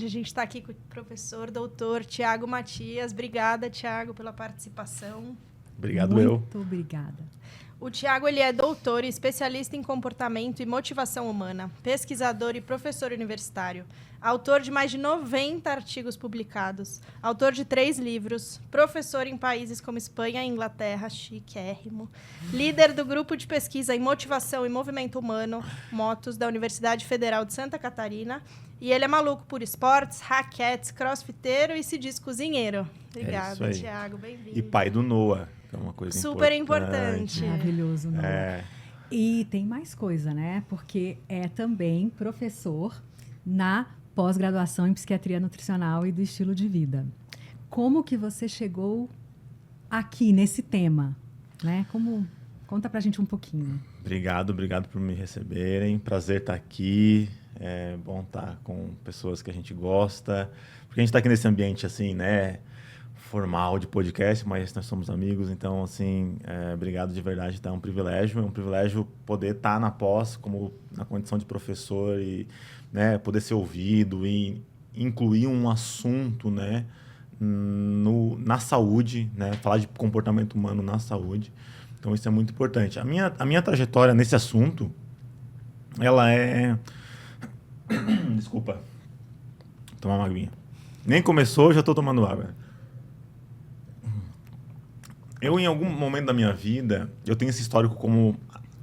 Hoje a gente está aqui com o professor, doutor Thiago Matias. Obrigada, Thiago, pela participação. Obrigado, Muito obrigada. O Thiago ele é doutor e especialista em comportamento e motivação humana, pesquisador e professor universitário, autor de mais de 90 artigos publicados, autor de 3 livros, professor em países como Espanha e Inglaterra, chiquérrimo, líder do grupo de pesquisa em motivação e movimento humano, Motos, da Universidade Federal de Santa Catarina, e ele é maluco por esportes, raquetes, crossfiteiro e se diz cozinheiro. Obrigada, Thiago, bem-vindo. E pai do Noah. É uma coisa super importante. Maravilhoso, né? E tem mais coisa, né? Porque é também professor na pós-graduação em psiquiatria nutricional e do estilo de vida. Como que você chegou aqui nesse tema, né? Conta pra gente um pouquinho. Obrigado por me receberem. Prazer estar aqui. É bom estar com pessoas que a gente gosta. Porque a gente está aqui nesse ambiente assim, né? Formal de podcast, mas nós somos amigos, então, assim, obrigado de verdade, é um privilégio poder estar na pós, como na condição de professor e, né, poder ser ouvido e incluir um assunto, né, na saúde, né, falar de comportamento humano na saúde, então isso é muito importante. A minha trajetória nesse assunto, ela é... Desculpa, vou tomar uma aguinha. Nem começou, já estou tomando água. Eu, em algum momento da minha vida, eu tenho esse histórico como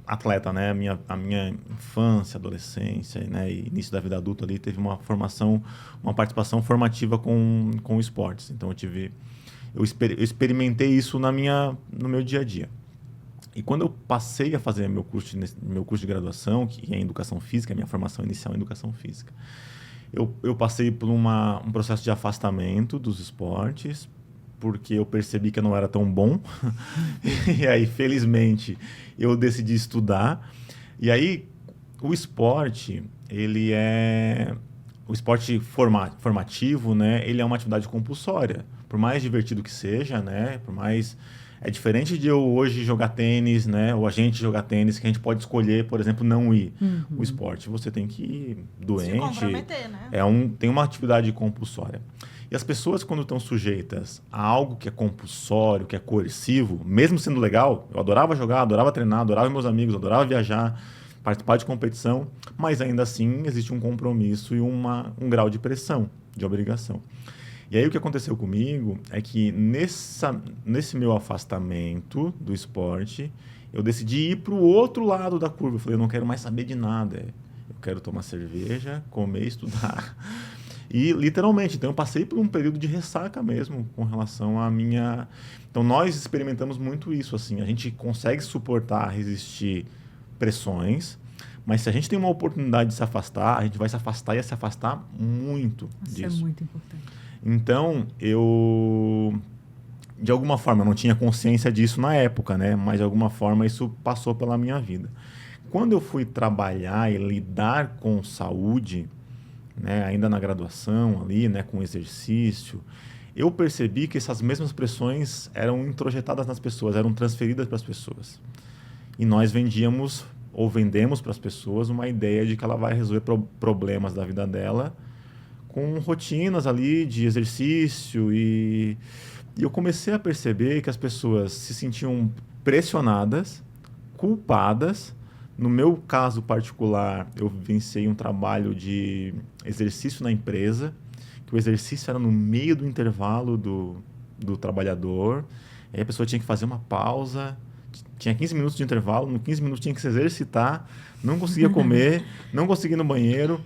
atleta, né? A minha infância, adolescência, né? E início da vida adulta ali teve uma participação formativa com esportes. Então, eu experimentei isso no meu dia a dia. E quando eu passei a fazer meu curso de graduação, que é em Educação Física, a minha formação inicial em Educação Física, eu passei por um processo de afastamento dos esportes, porque eu percebi que eu não era tão bom. E aí, felizmente, eu decidi estudar. E aí, o esporte, o esporte formativo, né? Ele é uma atividade compulsória. Por mais divertido que seja, né? É diferente de eu hoje jogar tênis, né? Ou a gente jogar tênis, que a gente pode escolher, por exemplo, não ir. Uhum. O esporte, você tem que ir doente. Se comprometer, né? Tem uma atividade compulsória. E as pessoas, quando estão sujeitas a algo que é compulsório, que é coercivo, mesmo sendo legal, eu adorava jogar, adorava treinar, adorava meus amigos, adorava viajar, participar de competição, mas ainda assim existe um compromisso e um grau de pressão, de obrigação. E aí o que aconteceu comigo é que nesse meu afastamento do esporte, eu decidi ir para o outro lado da curva. Eu falei, eu não quero mais saber de nada. Eu quero tomar cerveja, comer, estudar. E, literalmente, então eu passei por um período de ressaca mesmo com relação à minha... Então, nós experimentamos muito isso, assim. A gente consegue suportar, resistir pressões, mas se a gente tem uma oportunidade de se afastar, a gente vai se afastar e se afastar muito disso. Isso é muito importante. Então, de alguma forma, eu não tinha consciência disso na época, né? Mas, de alguma forma, isso passou pela minha vida. Quando eu fui trabalhar e lidar com saúde... né, ainda na graduação ali, né, com exercício, eu percebi que essas mesmas pressões eram introjetadas nas pessoas, eram transferidas para as pessoas. E nós vendemos para as pessoas uma ideia de que ela vai resolver problemas da vida dela com rotinas ali de exercício e eu comecei a perceber que as pessoas se sentiam pressionadas, culpadas. No meu caso particular, eu vivenciei um trabalho de exercício na empresa, que o exercício era no meio do intervalo do trabalhador, aí a pessoa tinha que fazer uma pausa, tinha 15 minutos de intervalo, no 15 minutos tinha que se exercitar, não conseguia comer, não conseguia ir no banheiro,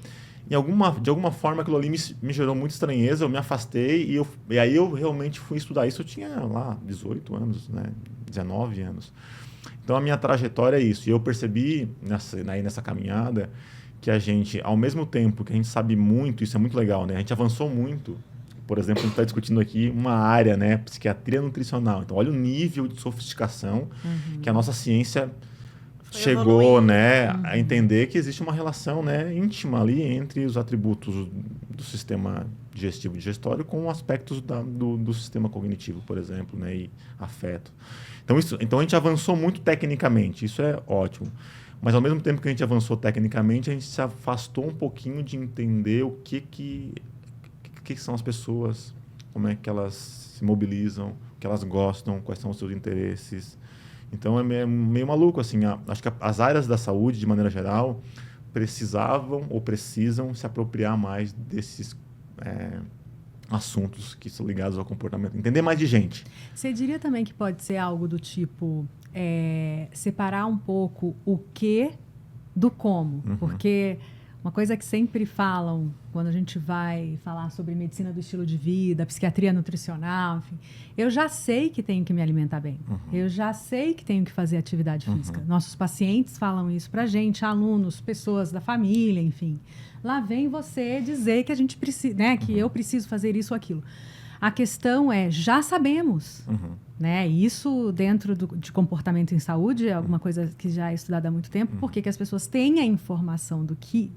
de alguma forma aquilo ali me gerou muita estranheza, eu me afastei e aí eu realmente fui estudar. Isso eu tinha lá 18 anos, né? 19 anos. Então, a minha trajetória é isso. E eu percebi nessa caminhada que a gente, ao mesmo tempo que a gente sabe muito, isso é muito legal, né? A gente avançou muito. Por exemplo, a gente está discutindo aqui uma área, né? Psiquiatria nutricional. Então, olha o nível de sofisticação que a nossa ciência chegou, né, a entender que existe uma relação, né, íntima ali entre os atributos do sistema digestivo e digestório com aspectos do sistema cognitivo, por exemplo, né, e afeto. Então a gente avançou muito tecnicamente, isso é ótimo. Mas ao mesmo tempo que a gente avançou tecnicamente, a gente se afastou um pouquinho de entender o que que são as pessoas, como é que elas se mobilizam, o que elas gostam, quais são os seus interesses. Então, é meio maluco, assim. Acho que as áreas da saúde, de maneira geral, precisavam ou precisam se apropriar mais desses assuntos que são ligados ao comportamento. Entender mais de gente. Você diria também que pode ser algo do tipo separar um pouco o que do como? Porque uma coisa que sempre falam quando a gente vai falar sobre medicina do estilo de vida, psiquiatria nutricional, enfim, eu já sei que tenho que me alimentar bem. Eu já sei que tenho que fazer atividade física. Nossos pacientes falam isso pra gente, alunos, pessoas da família, enfim. Lá vem você dizer que a gente precisa, né, que eu preciso fazer isso ou aquilo. A questão é, já sabemos, né? Isso dentro de comportamento em saúde é alguma coisa que já é estudada há muito tempo, porque que as pessoas têm a informação do que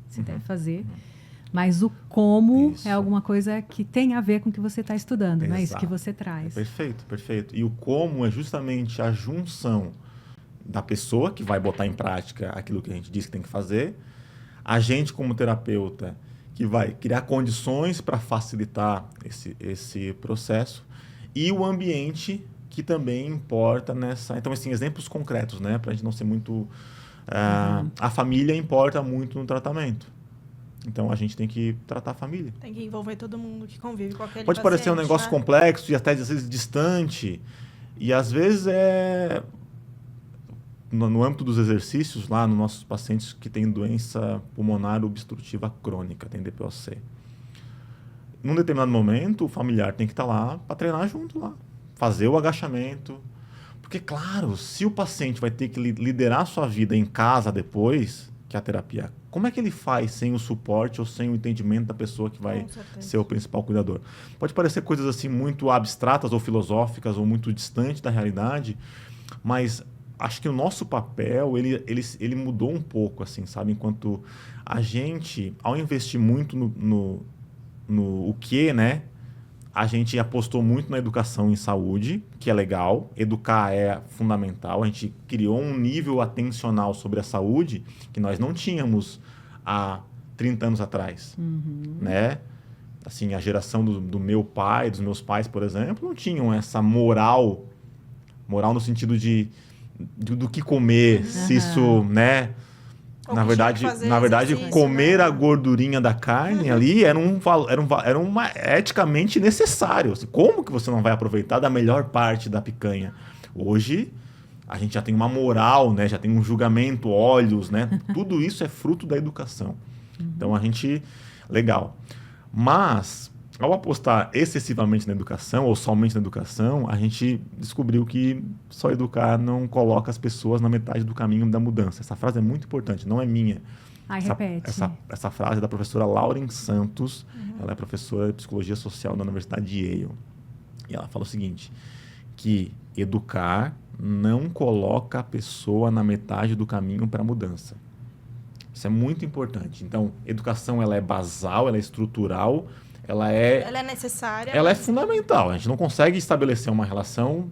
se deve fazer, mas o como é alguma coisa que tem a ver com o que você está estudando, não é isso que você traz. Perfeito, perfeito. E o como é justamente a junção da pessoa que vai botar em prática aquilo que a gente disse que tem que fazer, a gente como terapeuta que vai criar condições para facilitar esse processo e o ambiente que também importa nessa... Então, assim, exemplos concretos, né? Para a gente não ser muito... A família importa muito no tratamento. Então, a gente tem que tratar a família. Tem que envolver todo mundo que convive com aquele Pode parecer um negócio complexo e até, às vezes, distante. E, às vezes, no âmbito dos exercícios, lá nos nossos pacientes que têm doença pulmonar obstrutiva crônica, tem DPOC. Num determinado momento, o familiar tem que estar lá para treinar junto lá. Fazer o agachamento. Porque, claro, se o paciente vai ter que liderar a sua vida em casa depois, que é a terapia, como é que ele faz sem o suporte ou sem o entendimento da pessoa que vai ser o principal cuidador? Pode parecer coisas assim muito abstratas ou filosóficas ou muito distantes da realidade, mas acho que o nosso papel, ele mudou um pouco, assim, sabe? Enquanto a gente, ao investir muito no o que, né? A gente apostou muito na educação em saúde, que é legal. Educar é fundamental. A gente criou um nível atencional sobre a saúde que nós não tínhamos há 30 anos atrás, né? Assim, a geração do meu pai, dos meus pais, por exemplo, não tinham essa moral no sentido do que comer, se isso, né? Na verdade, comer a gordurinha da carne ali era eticamente necessário. Como que você não vai aproveitar da melhor parte da picanha? Hoje, a gente já tem uma moral, né? Já tem um julgamento, olhos, né? Tudo isso é fruto da educação. Então, legal. Mas, ao apostar excessivamente na educação, ou somente na educação, a gente descobriu que só educar não coloca as pessoas na metade do caminho da mudança. Essa frase é muito importante, não é minha. Repete. Essa frase é da professora Lauren Santos, ela é professora de Psicologia Social da Universidade de Yale. E ela fala o seguinte, que educar não coloca a pessoa na metade do caminho para a mudança. Isso é muito importante. Então, educação ela é basal, ela é estrutural, ela é necessária. Ela é fundamental. A gente não consegue estabelecer uma relação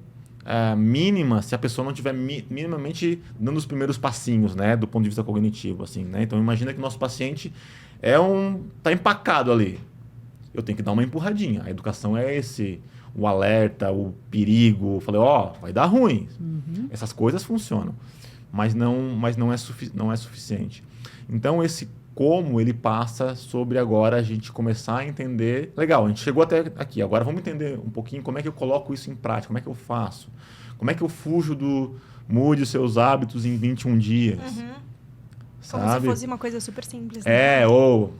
mínima se a pessoa não estiver minimamente dando os primeiros passinhos, né, do ponto de vista cognitivo, assim, né? Então, imagina que o nosso paciente tá empacado ali. Eu tenho que dar uma empurradinha. A educação é o alerta, o perigo. Eu falei, vai dar ruim. Essas coisas funcionam, mas não é suficiente. Então, como ele passa sobre agora a gente começar a entender... Legal, a gente chegou até aqui. Agora vamos entender um pouquinho como é que eu coloco isso em prática, como é que eu faço. Como é que eu fujo do mude os seus hábitos em 21 dias. Sabe? Como se fosse uma coisa super simples. Né? Ou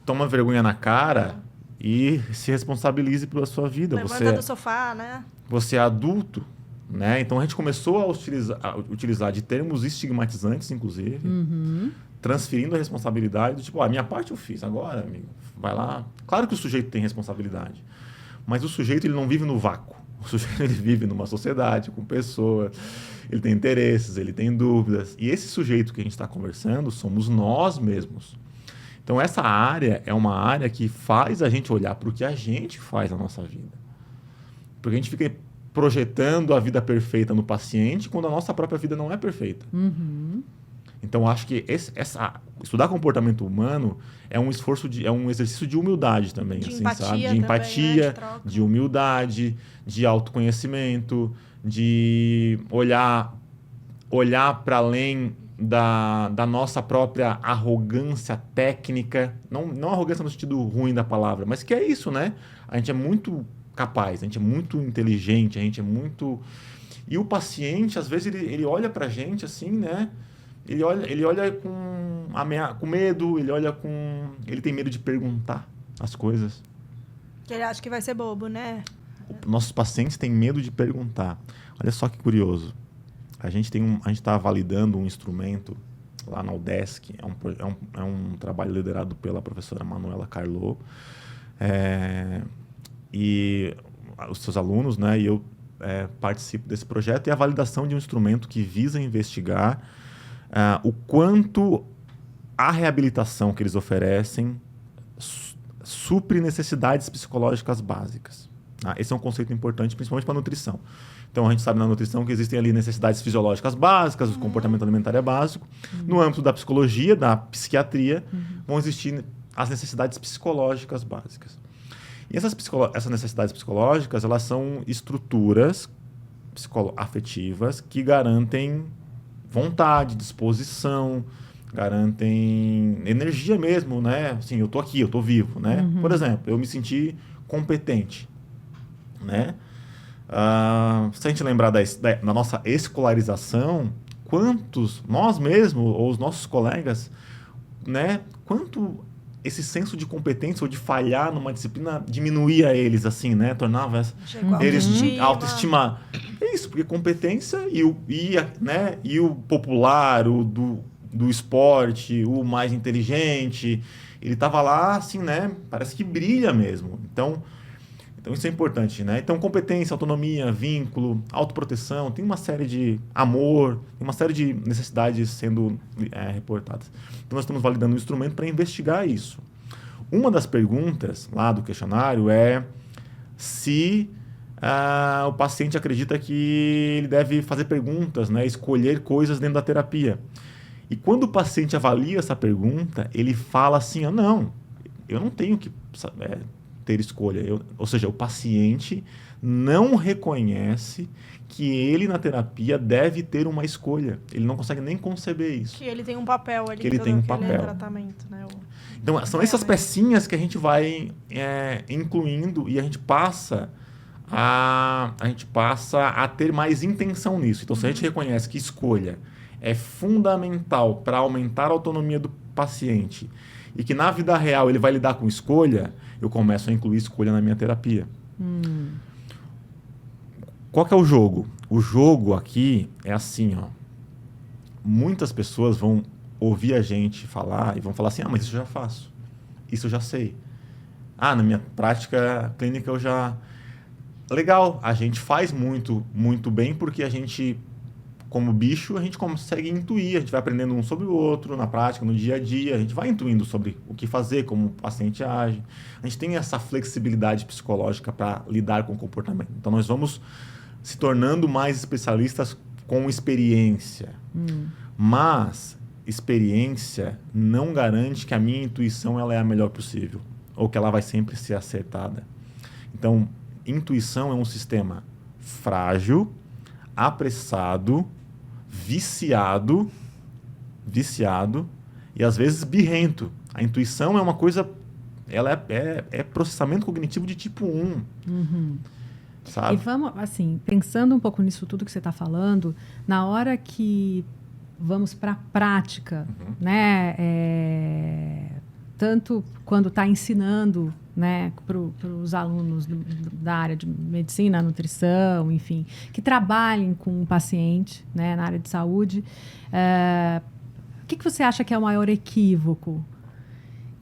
toma vergonha na cara e se responsabilize pela sua vida. Levanta do sofá, né? Você é adulto, né? Então a gente começou a utilizar de termos estigmatizantes, inclusive, transferindo a responsabilidade do tipo, a minha parte eu fiz, agora, amigo, vai lá. Claro que o sujeito tem responsabilidade, mas o sujeito ele não vive no vácuo. O sujeito ele vive numa sociedade, com pessoas, ele tem interesses, ele tem dúvidas. E esse sujeito que a gente está conversando somos nós mesmos. Então essa área é uma área que faz a gente olhar para o que a gente faz na nossa vida. Porque a gente fica projetando a vida perfeita no paciente quando a nossa própria vida não é perfeita. Então, acho que estudar comportamento humano é um exercício de humildade também, De assim, empatia sabe? De também, empatia, né? De troca. de humildade, de autoconhecimento, de olhar para além da nossa própria arrogância técnica. Não arrogância no sentido ruim da palavra, mas que é isso, né? A gente é muito capaz, a gente é muito inteligente, a gente é muito... E o paciente, às vezes, ele olha pra gente assim, né? Ele olha com medo, ele tem medo de perguntar as coisas. Que ele acha que vai ser bobo, né? Nossos pacientes têm medo de perguntar. Olha só que curioso. A gente está validando um instrumento lá na UDESC. É um trabalho liderado pela professora Manuela Carlot. E os seus alunos, né? E eu participo desse projeto. E a validação de um instrumento que visa investigar o quanto a reabilitação que eles oferecem supre necessidades psicológicas básicas. Esse é um conceito importante, principalmente para a nutrição. Então, a gente sabe na nutrição que existem ali necessidades fisiológicas básicas, o comportamento alimentar é básico. No âmbito da psicologia, da psiquiatria, vão existir as necessidades psicológicas básicas. E essas necessidades psicológicas, elas são estruturas afetivas que garantem vontade, disposição, garantem energia mesmo, né? Assim, eu tô aqui, eu tô vivo, né? Por exemplo, eu me senti competente, né? Se a gente lembrar da nossa escolarização, nós mesmos, ou os nossos colegas, né? Quanto esse senso de competência ou de falhar numa disciplina diminuía eles, assim, né? Tornava eles autoestima. É isso, porque competência e o popular, o do esporte, o mais inteligente, ele estava lá, assim, né? Parece que brilha mesmo. Então isso é importante, né? Então, competência, autonomia, vínculo, autoproteção, tem uma série de amor, tem uma série de necessidades sendo reportadas. Então, nós estamos validando um instrumento para investigar isso. Uma das perguntas lá do questionário é se o paciente acredita que ele deve fazer perguntas, né? Escolher coisas dentro da terapia. E quando o paciente avalia essa pergunta, ele fala assim, não, eu não tenho que ter escolha. Ou seja, o paciente não reconhece que ele na terapia deve ter uma escolha. Ele não consegue nem conceber isso. Que ele tem um papel ali. Que ele tem um papel. Tratamento, né? Então, são essas pecinhas que a gente vai incluindo e a gente passa a ter mais intenção nisso. Então, se a gente reconhece que escolha é fundamental para aumentar a autonomia do paciente e que na vida real ele vai lidar com escolha, eu começo a incluir escolha na minha terapia. Qual que é o jogo? O jogo aqui é assim, ó. Muitas pessoas vão ouvir a gente falar e vão falar assim, mas isso eu já faço. Isso eu já sei. Na minha prática clínica eu já... Legal, a gente faz muito, muito bem porque a gente, como bicho, a gente consegue intuir, a gente vai aprendendo um sobre o outro na prática, no dia a dia, a gente vai intuindo sobre o que fazer, como o paciente age. A gente tem essa flexibilidade psicológica para lidar com o comportamento. Então, nós vamos se tornando mais especialistas com experiência. Mas experiência não garante que a minha intuição ela é a melhor possível, ou que ela vai sempre ser acertada. Então, intuição é um sistema frágil, apressado, viciado e às vezes birrento. A intuição é uma coisa, ela é processamento cognitivo de tipo 1. Sabe? E vamos, assim, pensando um pouco nisso tudo que você está falando, na hora que vamos para a prática, né? Tanto quando está ensinando, né, para os alunos da área de medicina, nutrição, enfim, que trabalhem com um paciente, né, na área de saúde, o que você acha que é o maior equívoco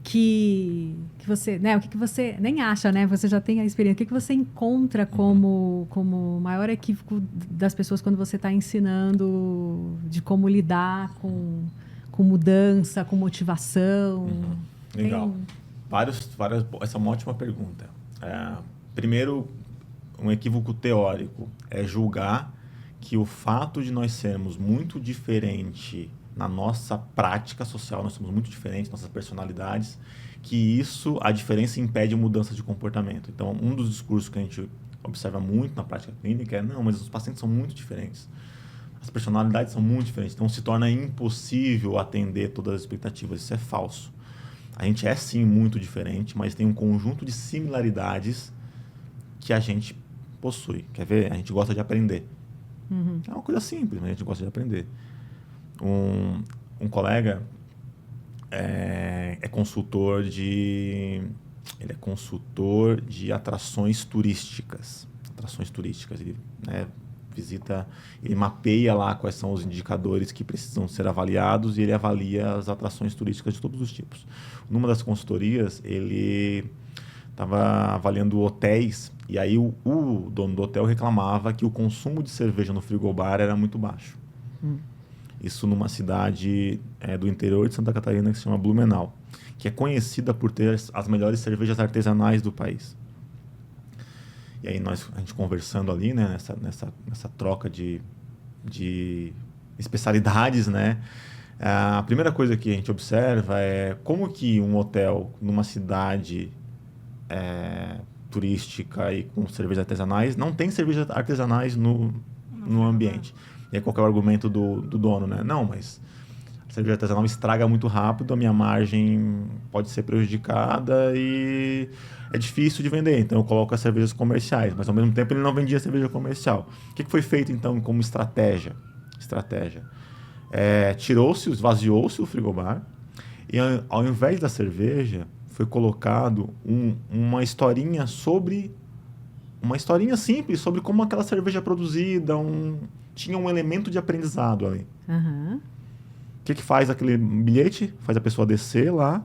que você, né, o que você nem acha, né, você já tem a experiência, o que você encontra como maior equívoco das pessoas quando você está ensinando de como lidar com mudança, com motivação? Legal. Essa é uma ótima pergunta. Primeiro, um equívoco teórico é julgar que o fato de nós sermos muito diferentes na nossa prática social, nós somos muito diferentes, nossas personalidades, que a diferença impede mudança de comportamento. Então, um dos discursos que a gente observa muito na prática clínica é, não, mas os pacientes são muito diferentes. As personalidades são muito diferentes, então se torna impossível atender todas as expectativas. Isso é falso. A gente é, sim, muito diferente, mas tem um conjunto de similaridades que a gente possui. Quer ver? A gente gosta de aprender. É uma coisa simples, mas a gente gosta de aprender. Um colega é consultor de atrações turísticas. Ele, né, visita, ele mapeia lá quais são os indicadores que precisam ser avaliados e ele avalia as atrações turísticas de todos os tipos. Numa das consultorias, ele estava avaliando hotéis e aí o dono do hotel reclamava que o consumo de cerveja no frigobar era muito baixo. Isso numa cidade do interior de Santa Catarina que se chama Blumenau, que é conhecida por ter as melhores cervejas artesanais do país. E aí a gente conversando ali, né, nessa troca de especialidades, né, a primeira coisa que a gente observa é como que um hotel numa cidade turística e com cervejas artesanais não tem cervejas artesanais no ambiente. E aí qual que é o argumento do dono, né? Não, mas a cerveja artesanal estraga muito rápido, a minha margem pode ser prejudicada e é difícil de vender. Então eu coloco as cervejas comerciais, mas ao mesmo tempo ele não vendia cerveja comercial. O que foi feito então como estratégia? Esvaziou-se o frigobar e ao invés da cerveja foi colocado uma historinha simples sobre como aquela cerveja é produzida, tinha um elemento de aprendizado ali. O que faz aquele bilhete? Faz a pessoa descer lá,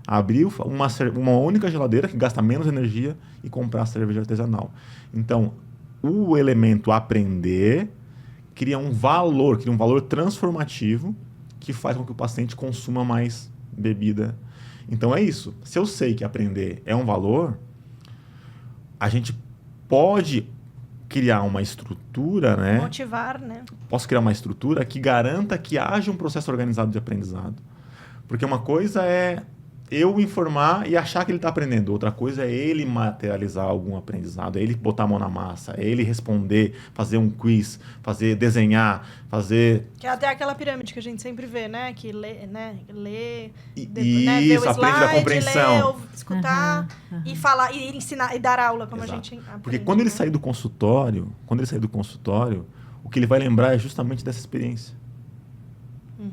abrir uma única geladeira que gasta menos energia e comprar a cerveja artesanal. Então, o elemento aprender cria um valor transformativo que faz com que o paciente consuma mais bebida. Então, é isso. Se eu sei que aprender é um valor, a gente pode criar uma estrutura, né? Motivar, né? Posso criar uma estrutura que garanta que haja um processo organizado de aprendizado. Porque uma coisa é eu informar e achar que ele está aprendendo. Outra coisa é ele materializar algum aprendizado, é ele botar a mão na massa, é ele responder, fazer um quiz, desenhar, fazer... Que é até aquela pirâmide que a gente sempre vê, né? Que lê, né? Ver isso, aprende da compreensão. Ler, escutar e falar, e ensinar, e dar aula, como Exato. A gente aprende. Porque quando ele sair do consultório, o que ele vai lembrar é justamente dessa experiência.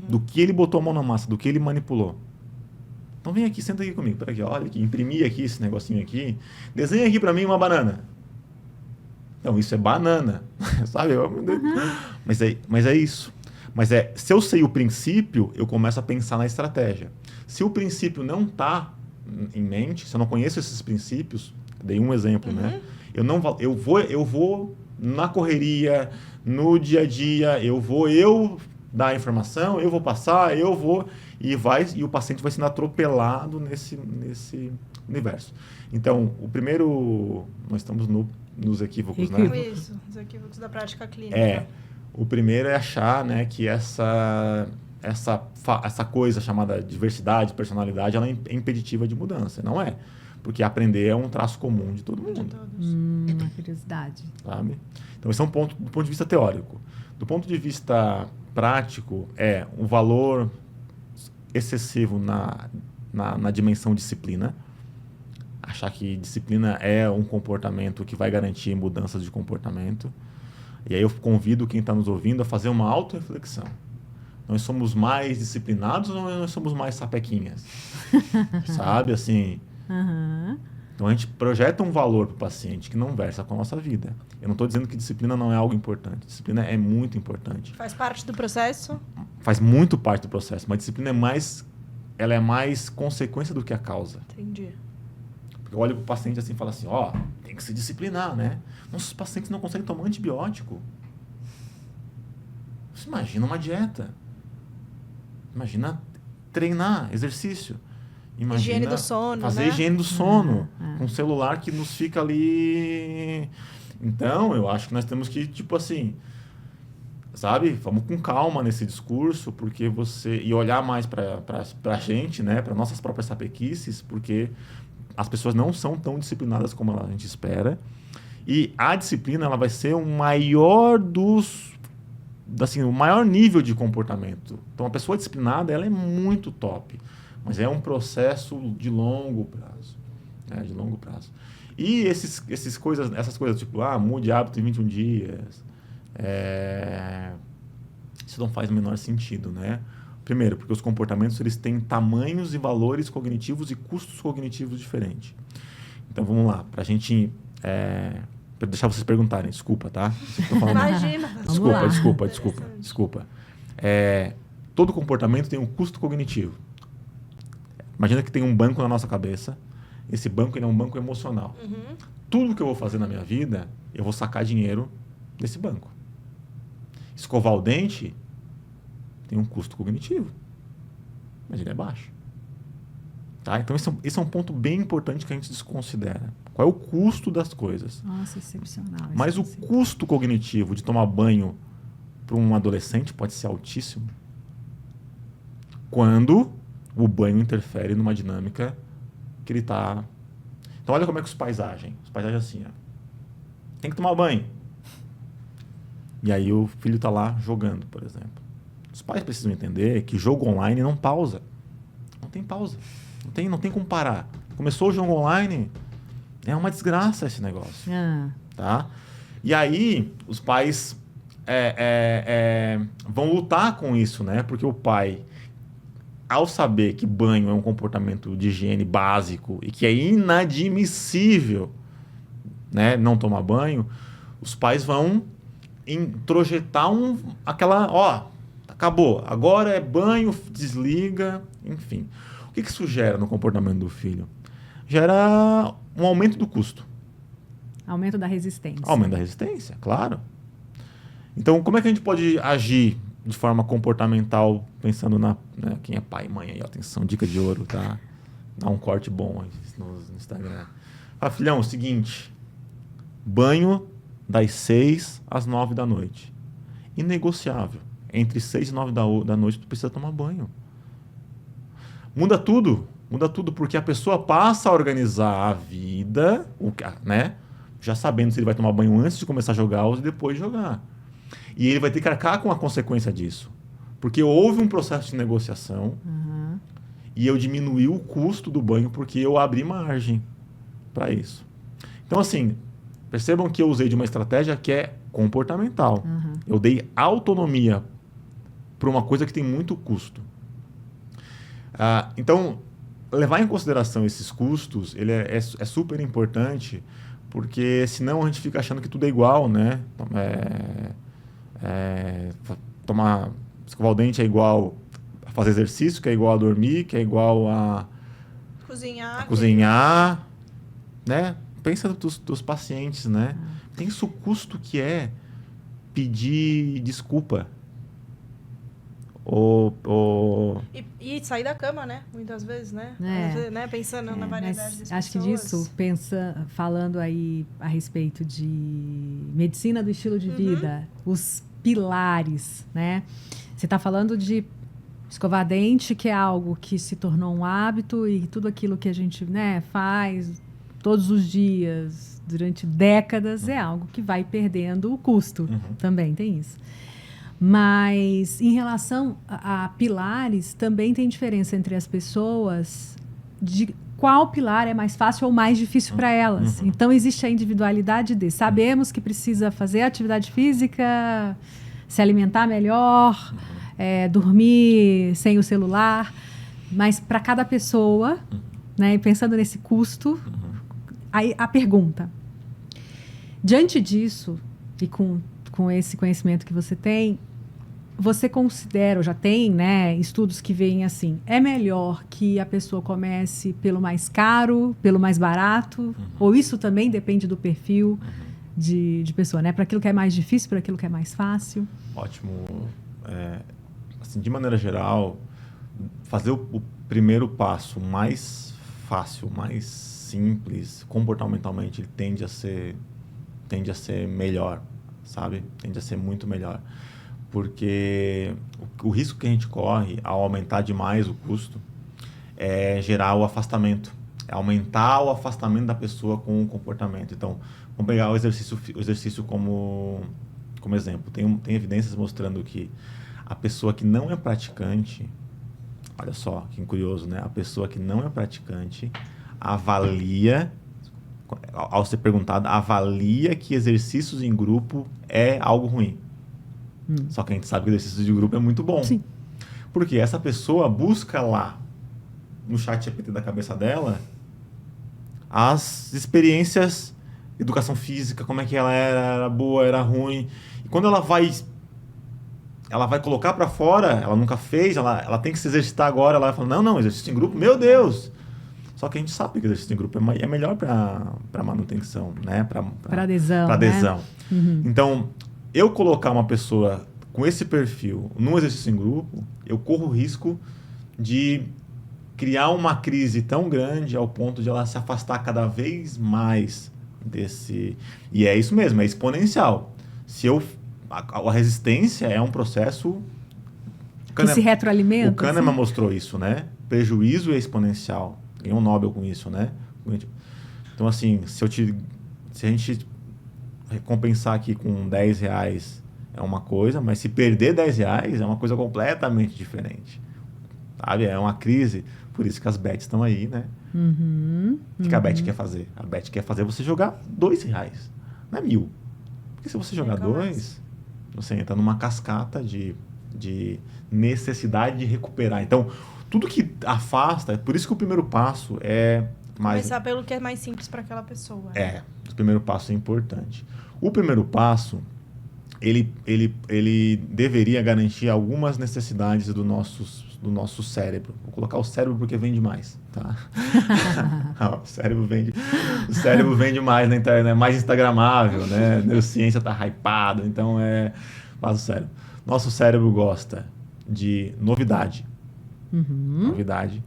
Do que ele botou a mão na massa, do que ele manipulou. Então vem aqui, senta aqui comigo. Pera aqui, olha aqui, imprimi aqui esse negocinho aqui. Desenha aqui para mim uma banana. Então, isso é banana. Sabe? Mas é isso. Se eu sei o princípio, eu começo a pensar na estratégia. Se o princípio não está em mente, se eu não conheço esses princípios, dei um exemplo, né? Eu vou na correria, no dia a dia, eu dar a informação, eu vou passar, e o paciente vai sendo atropelado nesse universo. Então, nós estamos nos equívocos, né? Isso, os equívocos da prática clínica. O primeiro é achar, né, que essa coisa chamada diversidade, personalidade, ela é impeditiva de mudança. Não é. Porque aprender é um traço comum de todo mundo. Uma curiosidade. Sabe? Então, esse é um ponto do ponto de vista teórico. Do ponto de vista prático, é um valor excessivo na dimensão disciplina. Achar que disciplina é um comportamento que vai garantir mudanças de comportamento. E aí eu convido quem está nos ouvindo a fazer uma autorreflexão. Nós somos mais disciplinados ou nós somos mais sapequinhas? Sabe, assim... Então a gente projeta um valor para o paciente que não versa com a nossa vida. Eu não estou dizendo que disciplina não é algo importante. Disciplina é muito importante. Faz parte do processo? Faz muito parte do processo, mas a disciplina é mais consequência do que a causa. Entendi. Porque eu olho para o paciente assim e falo assim, tem que se disciplinar, né? Nossos pacientes não conseguem tomar antibiótico. Você imagina uma dieta. Imagina treinar, exercício. Imagina higiene do sono, fazer né? higiene do sono, com um celular que nos fica ali. Então, eu acho que nós temos que, tipo assim, sabe? Vamos com calma nesse discurso, porque e olhar mais para a gente, né? Para nossas próprias sapequices, porque as pessoas não são tão disciplinadas como a gente espera. E a disciplina, ela vai ser o maior o maior nível de comportamento. Então, a pessoa disciplinada, ela é muito top. Mas é um processo de longo prazo. De longo prazo. E essas coisas, tipo, mude hábito em 21 dias. Isso não faz o menor sentido, né? Primeiro, porque os comportamentos, eles têm tamanhos e valores cognitivos e custos cognitivos diferentes. Então, vamos lá. Para a gente... para deixar vocês perguntarem, desculpa, tá? Imagina. Desculpa. Todo comportamento tem um custo cognitivo. Imagina que tem um banco na nossa cabeça. Esse banco, ele é um banco emocional. Uhum. Tudo que eu vou fazer na minha vida, eu vou sacar dinheiro desse banco. Escovar o dente tem um custo cognitivo, mas ele é baixo. Tá? Então, esse é um ponto bem importante que a gente desconsidera. Qual é o custo das coisas? Nossa, excepcional. Mas o custo cognitivo de tomar banho para um adolescente pode ser altíssimo. Quando o banho interfere numa dinâmica que ele está... Então, olha como é que os pais agem. Os pais agem assim, ó. Tem que tomar banho. E aí o filho está lá jogando, por exemplo. Os pais precisam entender que jogo online não pausa. Não tem pausa. Não tem como parar. Começou o jogo online, é uma desgraça esse negócio. Tá? E aí, os pais vão lutar com isso, né? Porque o pai, ao saber que banho é um comportamento de higiene básico e que é inadmissível, né, não tomar banho, os pais vão introjetar acabou, agora é banho, desliga, enfim. O que isso gera no comportamento do filho? Gera um aumento do custo. Aumento da resistência. Aumento da resistência, claro. Então, como é que a gente pode agir de forma comportamental, pensando quem é pai e mãe aí, atenção, dica de ouro, tá? Dá um corte bom aí no Instagram. Filhão, é o seguinte, banho das 6 às 9 da noite. Inegociável. Entre 6 e 9 da noite, tu precisa tomar banho. Muda tudo, porque a pessoa passa a organizar a vida, né? Já sabendo se ele vai tomar banho antes de começar a jogar ou depois de jogar. E ele vai ter que arcar com a consequência disso. Porque houve um processo de negociação e eu diminuí o custo do banho porque eu abri margem para isso. Então, assim, percebam que eu usei de uma estratégia que é comportamental. Eu dei autonomia para uma coisa que tem muito custo. Então, levar em consideração esses custos, ele é super importante, porque senão a gente fica achando que tudo é igual, né? Escovar o dente é igual a fazer exercício, que é igual a dormir, que é igual a cozinhar, né? Pensa dos pacientes, né? Tem o custo que é pedir desculpa. E sair da cama, né? Muitas vezes, né? Pensando na variedade das acho pessoas. Que disso, falando aí a respeito de medicina do estilo de vida, os pilares, né? Você está falando de escovar dente, que é algo que se tornou um hábito e tudo aquilo que a gente, né, faz todos os dias, durante décadas, é algo que vai perdendo o custo. Também tem isso. Mas, em relação a pilares, também tem diferença entre as pessoas de qual pilar é mais fácil ou mais difícil para elas. Então, existe a individualidade de sabemos que precisa fazer atividade física, se alimentar melhor, dormir sem o celular. Mas, para cada pessoa, né, e pensando nesse custo, aí a pergunta. Diante disso, e com esse conhecimento que você tem, você considera, ou já tem, né, estudos que veem assim, é melhor que a pessoa comece pelo mais caro, pelo mais barato, ou isso também depende do perfil de pessoa, né? Para aquilo que é mais difícil, para aquilo que é mais fácil? Ótimo. Assim, de maneira geral, fazer o primeiro passo mais fácil, mais simples, comportamentalmente, ele tende a ser melhor, sabe? Tende a ser muito melhor. Porque o risco que a gente corre ao aumentar demais o custo é gerar o afastamento, é aumentar o afastamento da pessoa com o comportamento. Então, vamos pegar o exercício como exemplo. Tem evidências mostrando que a pessoa que não é praticante, olha só que curioso, né? A pessoa que não é praticante avalia, ao ser perguntada, avalia que exercícios em grupo é algo ruim. Só que a gente sabe que o exercício de grupo é muito bom. Sim. Porque essa pessoa busca lá, no chat GPT da cabeça dela, as experiências, educação física, como é que ela era boa, era ruim. E quando ela vai colocar para fora, ela nunca fez, ela tem que se exercitar agora, ela vai falar, não, exercício em grupo, meu Deus! Só que a gente sabe que o exercício em grupo é melhor para manutenção, né? Para adesão. Para adesão. Né? Uhum. Então, eu colocar uma pessoa com esse perfil num exercício em grupo, eu corro o risco de criar uma crise tão grande ao ponto de ela se afastar cada vez mais desse... E é isso mesmo, é exponencial. A resistência é um processo... Que se retroalimenta. O Kahneman mostrou isso, né? Prejuízo é exponencial. Ganhou um Nobel com isso, né? Então, assim, se a gente recompensar aqui com R$10 é uma coisa, mas se perder R$10 é uma coisa completamente diferente. Sabe? É uma crise. Por isso que as bets estão aí, né? O que a bet quer fazer? A bet quer fazer você jogar R$2, não é 1.000. Porque se você jogar 2, você entra numa cascata de necessidade de recuperar. Então, tudo que afasta, por isso que o primeiro passo é mais... Começar pelo que é mais simples para aquela pessoa. O primeiro passo é importante. O primeiro passo, ele deveria garantir algumas necessidades do nosso cérebro. Vou colocar o cérebro porque vende mais, tá? O cérebro vende mais na internet, é mais instagramável, né? Neurociência tá hypado, então faz o cérebro. Nosso cérebro gosta de novidade. Novidade.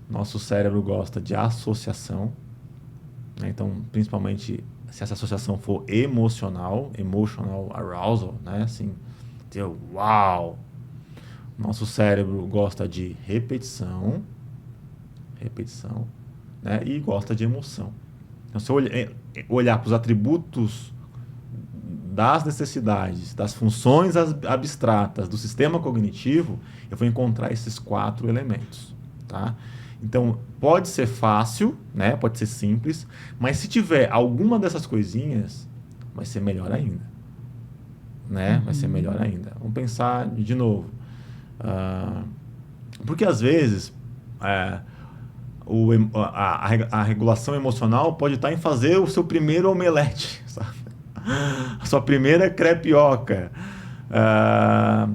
Nosso cérebro gosta de associação, né? Então, principalmente se essa associação for emotional arousal, né? Assim, uau! Nosso cérebro gosta de repetição, né? E gosta de emoção. Então, se eu olhar para os atributos das necessidades, das funções abstratas do sistema cognitivo, eu vou encontrar esses 4 elementos, tá? Então, pode ser fácil, né? Pode ser simples, mas se tiver alguma dessas coisinhas, vai ser melhor ainda, né? Vai ser melhor ainda. Vamos pensar de novo. Porque, às vezes, a regulação emocional pode estar em fazer o seu primeiro omelete, sabe? A sua primeira crepioca.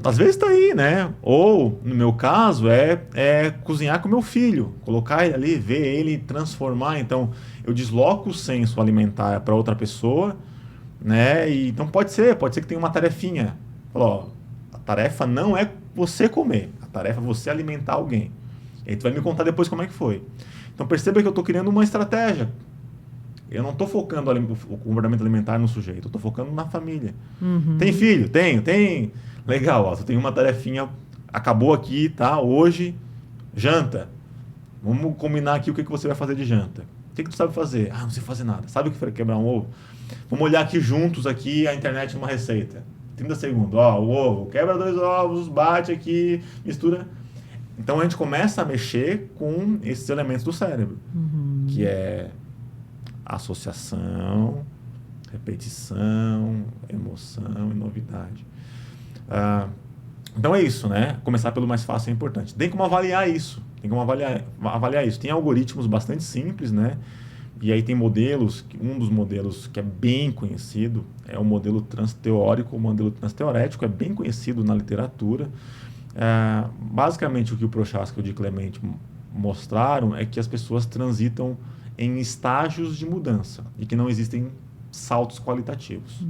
Às vezes está aí, né? Ou, no meu caso, é cozinhar com meu filho. Colocar ele ali, ver ele transformar. Então, eu desloco o senso alimentar para outra pessoa, né? Então, pode ser que tenha uma tarefinha. Falou, a tarefa não é você comer. A tarefa é você alimentar alguém. E aí tu vai me contar depois como é que foi. Então, perceba que eu estou criando uma estratégia. Eu não estou focando o comportamento alimentar no sujeito, eu estou focando na família. Tem filho? Tenho. Legal, ó, tu tem uma tarefinha, acabou aqui, tá? Hoje, janta. Vamos combinar aqui o que você vai fazer de janta. O que tu sabe fazer? Não sei fazer nada. Sabe o que foi quebrar um ovo? Vamos olhar aqui juntos, aqui, a internet numa receita. 30 segundos. Ó, o ovo, quebra 2 ovos, bate aqui, mistura. Então, a gente começa a mexer com esses elementos do cérebro, que é associação, repetição, emoção e novidade. Então é isso, né? Começar pelo mais fácil é importante. Tem como avaliar isso. Tem algoritmos bastante simples, né? E aí tem modelos, um dos modelos que é bem conhecido é o modelo transteórico. O modelo transteorético é bem conhecido na literatura. Basicamente o que o Prochaska e o Di Clemente mostraram é que as pessoas transitam em estágios de mudança e que não existem saltos qualitativos.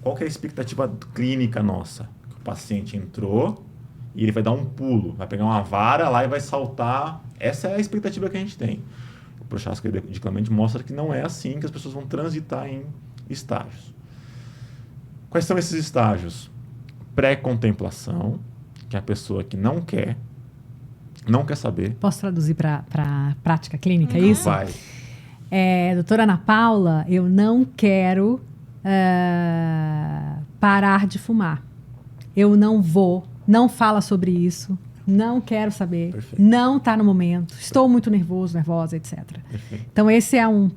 Qual que é a expectativa clínica nossa? Que o paciente entrou e ele vai dar um pulo, vai pegar uma vara lá e vai saltar. Essa é a expectativa que a gente tem. O Prochaska e Di Clemente mostra que não é assim que as pessoas vão transitar em estágios. Quais são esses estágios? pré-contemplação, que é a pessoa que não quer saber. Posso traduzir para prática clínica, é isso? Vai. Doutora Ana Paula, eu não quero parar de fumar. Eu não fala sobre isso, não quero saber, Perfeito. não está no momento, estou muito nervoso, nervosa, etc. Perfeito. Então esse é um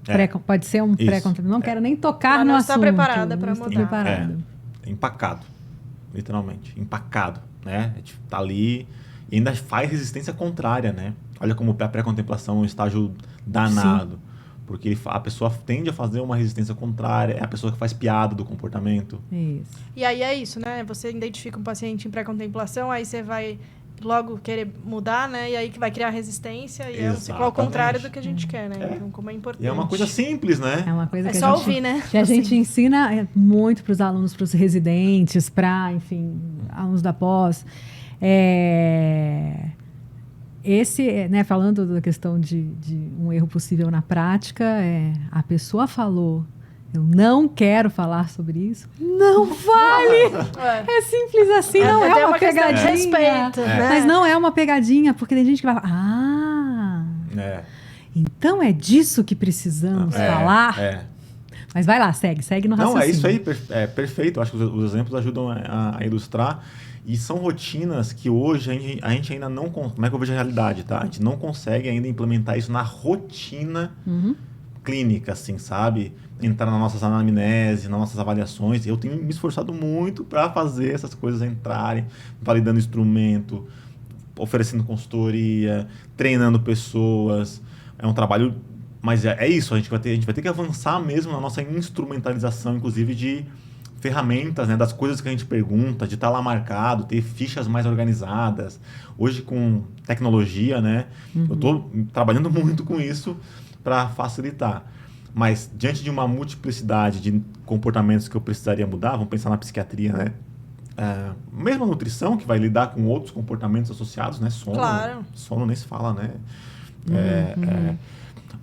pode ser um Isso. pré-contemplação. Não quero nem tocar Ela no não assunto. está preparada para Não estou mudar. preparada. Empacado, literalmente, empacado, né? A gente tá ali e ainda faz resistência contrária, né? Olha como a pré-contemplação é um estágio danado, porque a pessoa tende a fazer uma resistência contrária, é a pessoa que faz piada do comportamento. Isso. E aí é isso, né? Você identifica um paciente em pré-contemplação, aí você vai logo querer mudar, né? E aí que vai criar resistência e é um ciclo ao contrário do que a gente quer, né? Então, como é importante. E é uma coisa simples, né? É uma coisa É que só ouvir, né? que a gente ensina muito para os alunos, para os residentes, para, enfim, alunos da pós. Né, falando da questão de um erro possível na prática, a pessoa falou, eu não quero falar sobre isso, não vale! É simples assim, não é uma questão de pegadinha. respeito, né? Mas não é uma pegadinha, porque tem gente que vai falar, então é disso que precisamos falar? Mas vai lá, segue no raciocínio. Não, é isso aí, perfeito. Eu acho que os exemplos ajudam a ilustrar. E são rotinas que hoje a gente ainda não... Como é que eu vejo a realidade, tá? A gente não consegue ainda implementar isso na rotina clínica, assim, sabe? Entrar nas nossas anamneses, nas nossas avaliações. Eu tenho me esforçado muito para fazer essas coisas entrarem, validando instrumento, oferecendo consultoria, treinando pessoas. É um trabalho... Mas é isso, a gente vai ter que avançar mesmo na nossa instrumentalização, inclusive de ferramentas, né, das coisas que a gente pergunta, de estar lá marcado, ter fichas mais organizadas. Hoje, com tecnologia, né, eu estou trabalhando muito com isso para facilitar. Mas, diante de uma multiplicidade de comportamentos que eu precisaria mudar, vamos pensar na psiquiatria, né? Mesmo a nutrição, que vai lidar com outros comportamentos associados, né? Sono, claro. Sono nem se fala, né?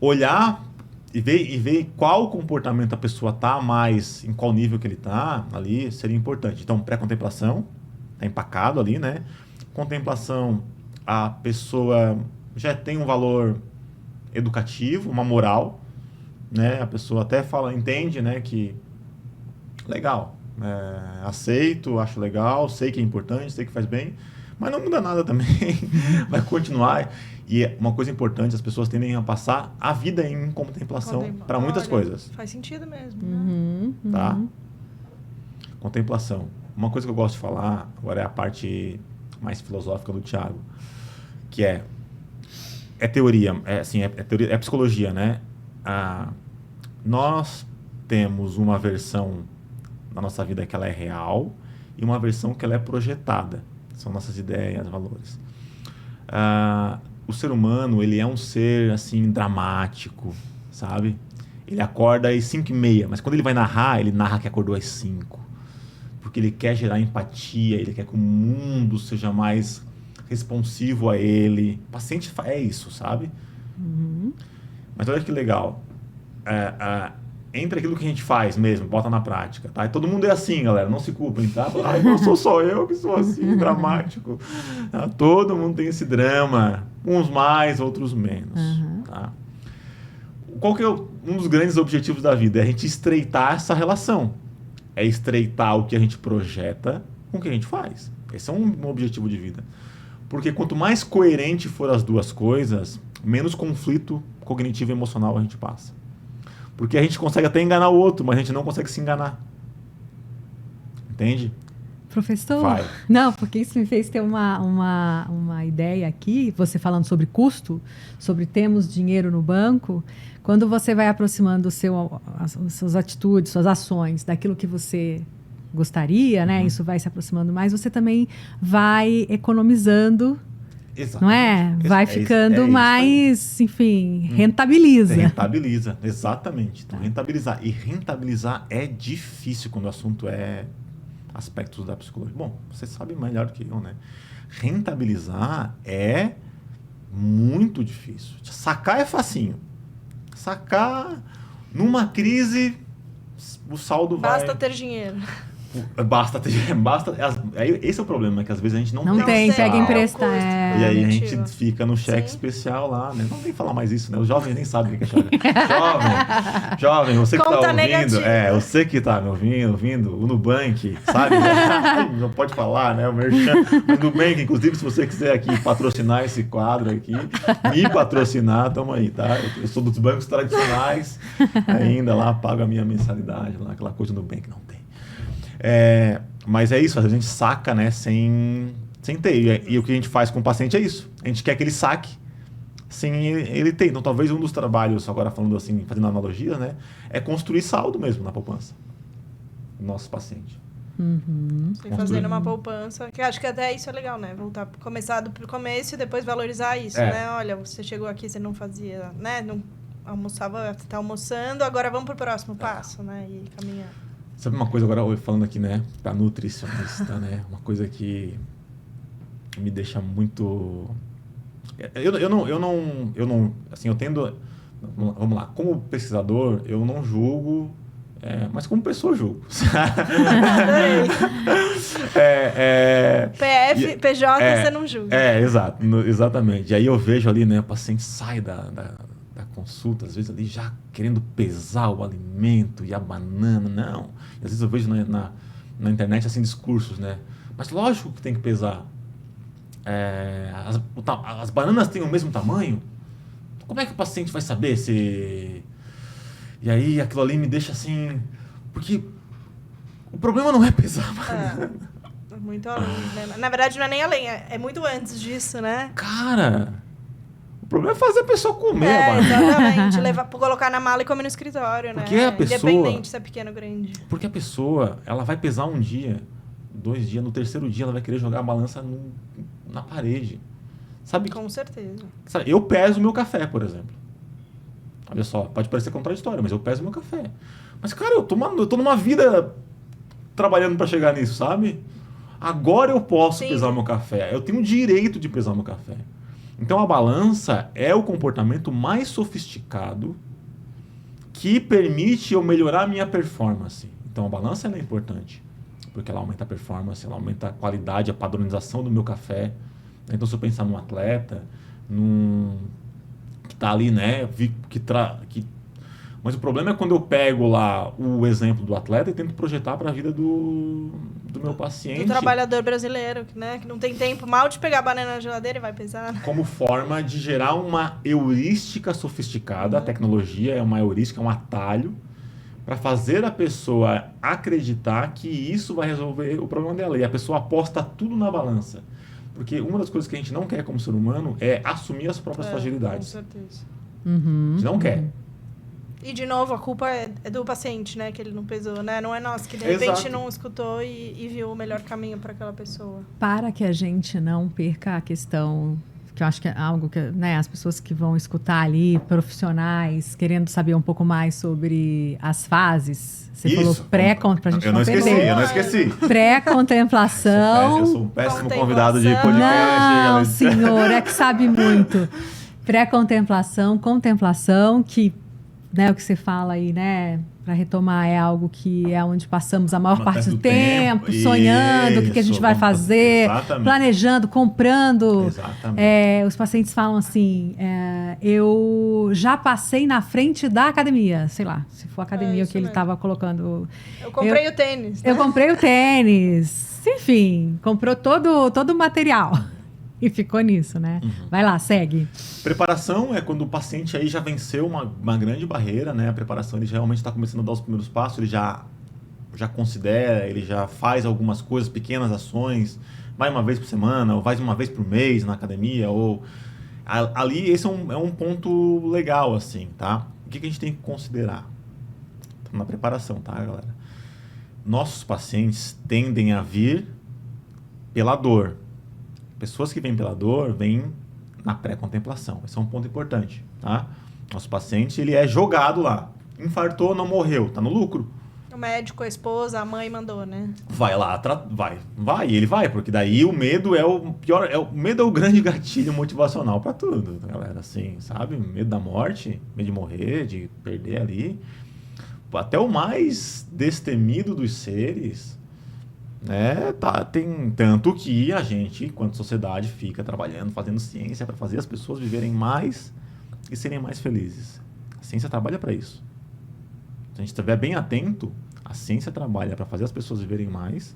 Olhar e ver qual comportamento a pessoa está mais, em qual nível que ele está ali, seria importante. Então, pré-contemplação, está empacado ali, né? Contemplação, a pessoa já tem um valor educativo, uma moral, né? A pessoa até entende, né, que legal, aceito, acho legal, sei que é importante, sei que faz bem, mas não muda nada também, vai continuar. E uma coisa importante, as pessoas tendem a passar a vida em contemplação para muitas coisas. Faz sentido mesmo. Né? Tá? Contemplação. Uma coisa que eu gosto de falar, agora é a parte mais filosófica do Thiago, que é teoria, teoria, é psicologia, né? Nós temos uma versão da nossa vida que ela é real e uma versão que ela é projetada. São nossas ideias, valores. O ser humano, ele é um ser, assim, dramático, sabe? Ele acorda às 5h30, mas quando ele vai narrar, ele narra que acordou às 5. Porque ele quer gerar empatia, ele quer que o mundo seja mais responsivo a ele. O paciente é isso, sabe? Mas olha que legal. Entre aquilo que a gente faz mesmo, bota na prática, tá? E todo mundo é assim, galera, não se culpem, tá? Não sou só eu que sou assim, dramático. Tá? Todo mundo tem esse drama, uns mais, outros menos, tá? Qual que é um dos grandes objetivos da vida? É a gente estreitar essa relação. É estreitar o que a gente projeta com o que a gente faz. Esse é um objetivo de vida. Porque quanto mais coerente for as duas coisas, menos conflito cognitivo e emocional a gente passa. Porque a gente consegue até enganar o outro, mas a gente não consegue se enganar. Entende? Professor? Vai. Não, porque isso me fez ter uma ideia aqui, você falando sobre custo, sobre temos dinheiro no banco. Quando você vai aproximando as suas atitudes, suas ações, daquilo que você gostaria, né? Isso vai se aproximando mais, você também vai economizando. Exatamente. Não é? Vai ficando mais, enfim, rentabiliza. Rentabiliza, exatamente. Então, rentabilizar. E rentabilizar é difícil quando o assunto é aspectos da psicologia. Bom, você sabe melhor do que eu, né? Rentabilizar é muito difícil. Sacar é facinho. Sacar, numa crise, o saldo Basta ter dinheiro. Basta. Esse é o problema, que às vezes a gente não Não tem, pega emprestar. E aí a gente fica no cheque especial lá, né? Não tem que falar mais isso, né? Os jovens nem sabem o que é cheque. Jovem, você que tá Conta ouvindo, negativa. você que tá me ouvindo, o Nubank, sabe? Não pode falar, né? O Merchan. O Nubank, inclusive, se você quiser aqui patrocinar esse quadro aqui, me patrocinar, tamo aí, tá? Eu sou dos bancos tradicionais, ainda lá, pago a minha mensalidade, lá, aquela coisa do Nubank não tem. Mas é isso, a gente saca, né, sem ter. E o que a gente faz com o paciente é isso. A gente quer que ele saque sem ele ter. Então, talvez um dos trabalhos, agora falando assim, fazendo analogia, né, é construir saldo mesmo na poupança do nosso paciente. Fazendo uma poupança, que acho que até isso é legal, né? Começar do começo e depois valorizar isso, né? Olha, você chegou aqui, você não fazia, né? Não almoçava, você tá almoçando, agora vamos pro próximo passo, né? E caminhar. Sabe uma coisa agora, falando aqui, né, para nutricionista, né, uma coisa que me deixa muito... Eu não, assim, eu tendo... Vamos lá, como pesquisador, eu não julgo, mas como pessoa eu julgo. PJ você não julga. Exatamente. E aí eu vejo ali, né, o paciente sai da consulta, às vezes ali já querendo pesar o alimento e a banana, não. E às vezes eu vejo na internet assim discursos, né? Mas lógico que tem que pesar. As bananas têm o mesmo tamanho? Como é que o paciente vai saber se... E aí aquilo ali me deixa assim... Porque o problema não é pesar. Muito além, né? Na verdade não é nem além, é muito antes disso, né? Cara... O problema é fazer a pessoa comer a banana. Exatamente. Colocar na mala e comer no escritório, porque né? A pessoa, independente se é pequeno ou grande. Porque a pessoa, ela vai pesar um dia, 2 dias, no terceiro dia ela vai querer jogar a balança na parede. Sabe? Com certeza. Sabe, eu peso meu café, por exemplo. Olha só, pode parecer contraditório, mas eu peso meu café. Mas, cara, eu tô numa vida trabalhando para chegar nisso, sabe? Agora eu posso pesar meu café. Eu tenho o direito de pesar meu café. Então, a balança é o comportamento mais sofisticado que permite eu melhorar a minha performance. Então, a balança ela é importante, porque ela aumenta a performance, ela aumenta a qualidade, a padronização do meu café. Então, se eu pensar num atleta, que está ali, né, mas o problema é quando eu pego lá o exemplo do atleta e tento projetar para a vida do meu paciente. Do trabalhador brasileiro, né? Que não tem tempo mal de pegar a banana na geladeira e vai pesar. Como forma de gerar uma heurística sofisticada. A tecnologia é uma heurística, é um atalho para fazer a pessoa acreditar que isso vai resolver o problema dela. E a pessoa aposta tudo na balança. Porque uma das coisas que a gente não quer como ser humano é assumir as próprias fragilidades. Com certeza. A gente não quer. E, de novo, a culpa é do paciente, né? Que ele não pesou, né? Não é nós, que de repente não escutou e viu o melhor caminho para aquela pessoa. Para que a gente não perca a questão, que eu acho que é algo que, né, as pessoas que vão escutar ali, profissionais, querendo saber um pouco mais sobre as fases. Você falou pra gente não perder. Eu não esqueci. Pré-contemplação. Eu sou um péssimo convidado de podcast. Não, senhor, é que sabe muito. Pré-contemplação, contemplação, que... Né, o que você fala aí, né, para retomar, é algo que é onde passamos a maior parte do tempo sonhando o que a gente vai fazer, planejando, comprando. Os pacientes falam assim, eu já passei na frente da academia, sei lá, se for a academia que ele estava colocando. Eu comprei o tênis. Né? Eu comprei o tênis, enfim, comprou todo o material. E ficou nisso, né? Vai lá, segue. Preparação é quando o paciente aí já venceu uma grande barreira, né? A preparação, ele já realmente está começando a dar os primeiros passos, ele já considera, ele já faz algumas coisas, pequenas ações, vai uma vez por semana, ou vai uma vez por mês na academia, ou... Ali, esse é um ponto legal, assim, tá? O que a gente tem que considerar? Na preparação, tá, galera? Nossos pacientes tendem a vir pela dor. Pessoas que vêm pela dor, vêm na pré-contemplação. Esse é um ponto importante, tá? Nosso paciente, ele é jogado lá. Infartou, não morreu, tá no lucro. O médico, a esposa, a mãe mandou, né? Vai lá, ele vai, porque daí o medo é o pior, o medo é o grande gatilho motivacional para tudo, galera, assim, sabe? Medo da morte, medo de morrer, de perder ali. Até o mais destemido dos seres Tem tanto que a gente, enquanto sociedade, fica trabalhando, fazendo ciência para fazer as pessoas viverem mais e serem mais felizes. A ciência trabalha para isso. Se a gente estiver bem atento, a ciência trabalha para fazer as pessoas viverem mais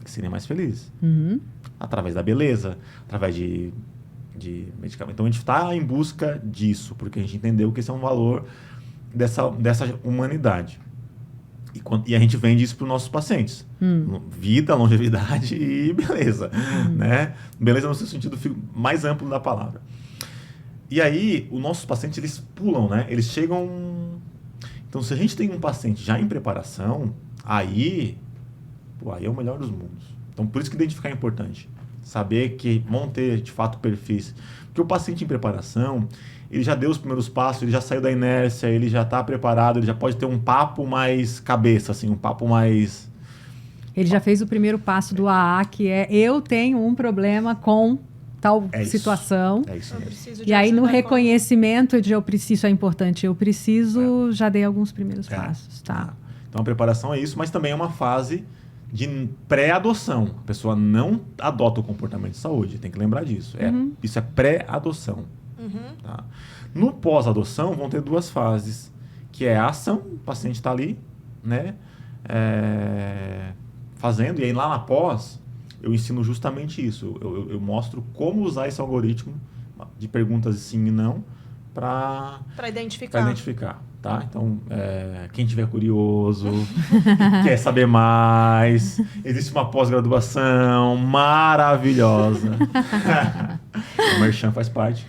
e serem mais felizes. Através da beleza, através de medicamento. Então a gente está em busca disso, porque a gente entendeu que esse é um valor dessa humanidade. E a gente vende isso para os nossos pacientes. Vida, longevidade e beleza. Né? Beleza no seu sentido mais amplo da palavra. E aí, os nossos pacientes, eles pulam, né? Eles chegam... Então, se a gente tem um paciente já em preparação, aí é o melhor dos mundos. Então, por isso que identificar é importante. Saber que vão ter, de fato, perfis. Porque o paciente em preparação, ele já deu os primeiros passos, ele já saiu da inércia, ele já está preparado, ele já pode ter um papo mais cabeça, assim, um papo mais... Ele já fez o primeiro passo do AA, que é eu tenho um problema com tal situação. É isso mesmo. E aí, no reconhecimento de eu preciso, é importante, eu preciso, já dei alguns primeiros passos. Tá. Então, a preparação é isso, mas também é uma fase de pré-adoção. A pessoa não adota o comportamento de saúde, tem que lembrar disso. Isso é pré-adoção. Tá? No pós-adoção, vão ter duas fases, que é a ação, o paciente está ali, né, fazendo, e aí lá na pós, eu ensino justamente isso. Eu mostro como usar esse algoritmo de perguntas sim e não para identificar. Tá? Então, quem tiver curioso, quer saber mais, existe uma pós-graduação maravilhosa. O Merchan faz parte.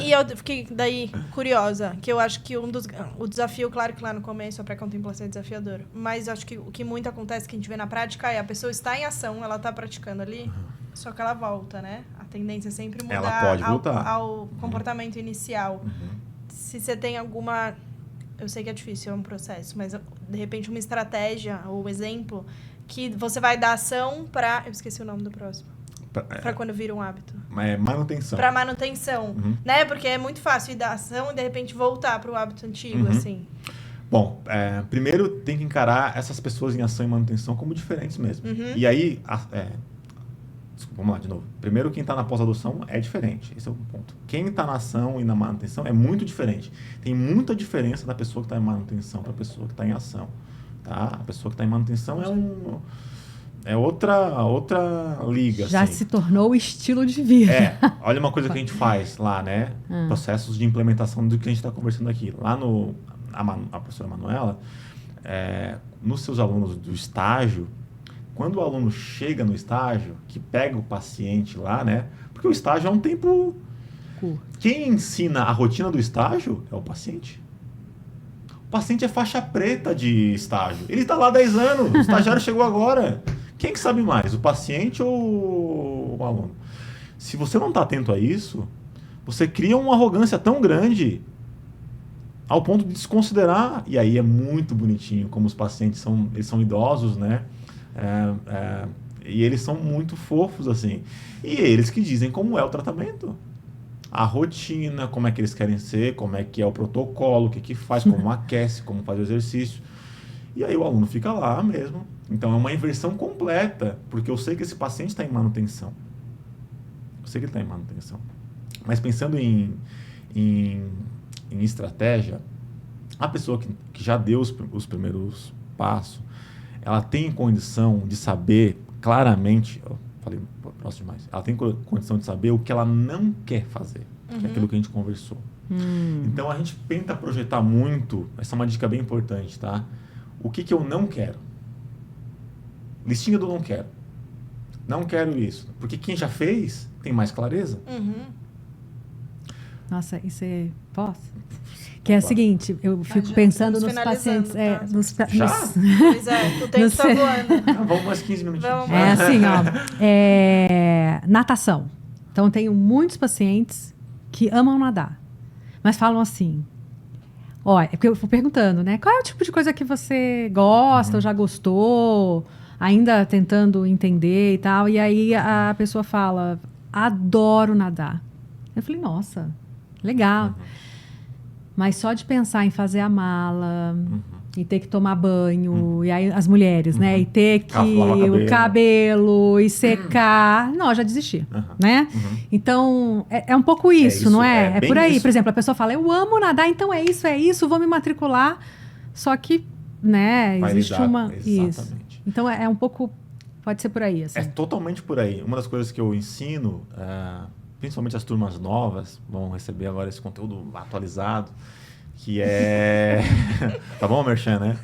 E eu fiquei daí curiosa, que eu acho que o desafio, claro que lá no começo a pré-contemplação é desafiador, mas acho que o que muito acontece que a gente vê na prática é a pessoa está em ação, ela está praticando ali, só que ela volta, né? A tendência é sempre mudar ela pode voltar ao comportamento inicial. Se você tem alguma... Eu sei que é difícil, é um processo, mas de repente uma estratégia ou exemplo que você vai dar ação para... Eu esqueci o nome do próximo. Para quando vira um hábito. Manutenção. Para manutenção, né? Porque é muito fácil ir dar ação e de repente voltar para o hábito antigo, assim. Bom, primeiro tem que encarar essas pessoas em ação e manutenção como diferentes mesmo. E aí, vamos lá de novo. Primeiro, quem está na pós-adoção é diferente. Esse é o ponto. Quem está na ação e na manutenção é muito diferente. Tem muita diferença da pessoa que está em manutenção para a pessoa que está em ação. Tá? A pessoa que está em manutenção é outra liga. Já assim. se tornou o estilo de vida. Olha uma coisa que a gente faz lá, né? Processos de implementação do que a gente está conversando aqui. Lá a professora Manuela, nos seus alunos do estágio, quando o aluno chega no estágio, que pega o paciente lá, né? Porque o estágio é um tempo... Quem ensina a rotina do estágio é o paciente. O paciente é faixa preta de estágio. Ele está lá há 10 anos, o estagiário chegou agora. Quem que sabe mais, o paciente ou o aluno? Se você não está atento a isso, você cria uma arrogância tão grande ao ponto de desconsiderar. E aí é muito bonitinho como os pacientes eles são idosos, né? E eles são muito fofos, assim. E eles que dizem como é o tratamento. A rotina, como é que eles querem ser, como é que é o protocolo, o que faz, como aquece, como faz o exercício. E aí o aluno fica lá mesmo. Então é uma inversão completa, porque eu sei que esse paciente está em manutenção. Eu sei que ele está em manutenção. Mas pensando em estratégia, a pessoa que já deu os primeiros passos, ela tem condição de saber claramente, eu falei próximo demais, ela tem condição de saber o que ela não quer fazer, que é aquilo que a gente conversou. Então a gente tenta projetar muito, essa é uma dica bem importante, tá? O que eu não quero? Listinha do não quero. Não quero isso. Porque quem já fez tem mais clareza. Nossa, isso é... Posso? Que é o seguinte, eu fico pensando nos pacientes... Já? Pois o tempo está voando. Vamos mais 15 minutinhos. Assim, natação. Então, eu tenho muitos pacientes que amam nadar. Mas falam assim... Olha, porque eu vou perguntando, né? Qual é o tipo de coisa que você gosta ou já gostou? Ainda tentando entender e tal. E aí a pessoa fala, adoro nadar. Eu falei, nossa, legal. Mas só de pensar em fazer a mala, E ter que tomar banho, e aí as mulheres, né? E ter que Lavar o cabelo e secar. Não, eu já desisti, né? Então, é um pouco isso, não é? É bem por aí. isso. Por exemplo, a pessoa fala, eu amo nadar, então é isso, vou me matricular. Só que, né, Vai existe lidar, uma... Isso. exatamente. Então, é um pouco... Pode ser por aí, assim. É totalmente por aí. Uma das coisas que eu ensino, principalmente as turmas novas, vão receber agora esse conteúdo atualizado, que é... Tá bom, Merchan, né?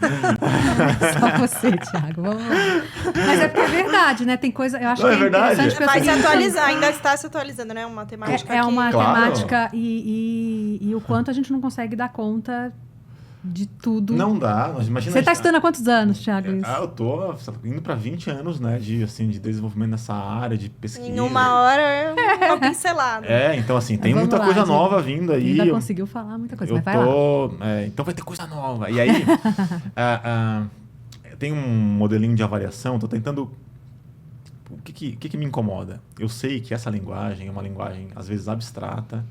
Só você, Thiago. Vamos lá. Mas é porque é verdade, né? Tem coisa... Eu acho Não, que é verdade. interessante... Vai se pessoas- atualizar, ainda está se atualizando, né? Uma temática É uma Claro. temática e o quanto a gente não consegue dar conta de tudo. Não dá. Mas imagina... Você está estudando há quantos anos, Thiago? Isso? Eu tô indo para 20 anos, né, de desenvolvimento nessa área, de pesquisa. Em uma hora é uma pincelada. Então assim, tem Vamos muita lá, coisa gente. nova vindo aí. Ainda conseguiu falar muita coisa, mas vai lá. Então vai ter coisa nova. E aí, tem um modelinho de avaliação, tô tentando... O que me incomoda? Eu sei que essa linguagem é uma linguagem, às vezes, abstrata,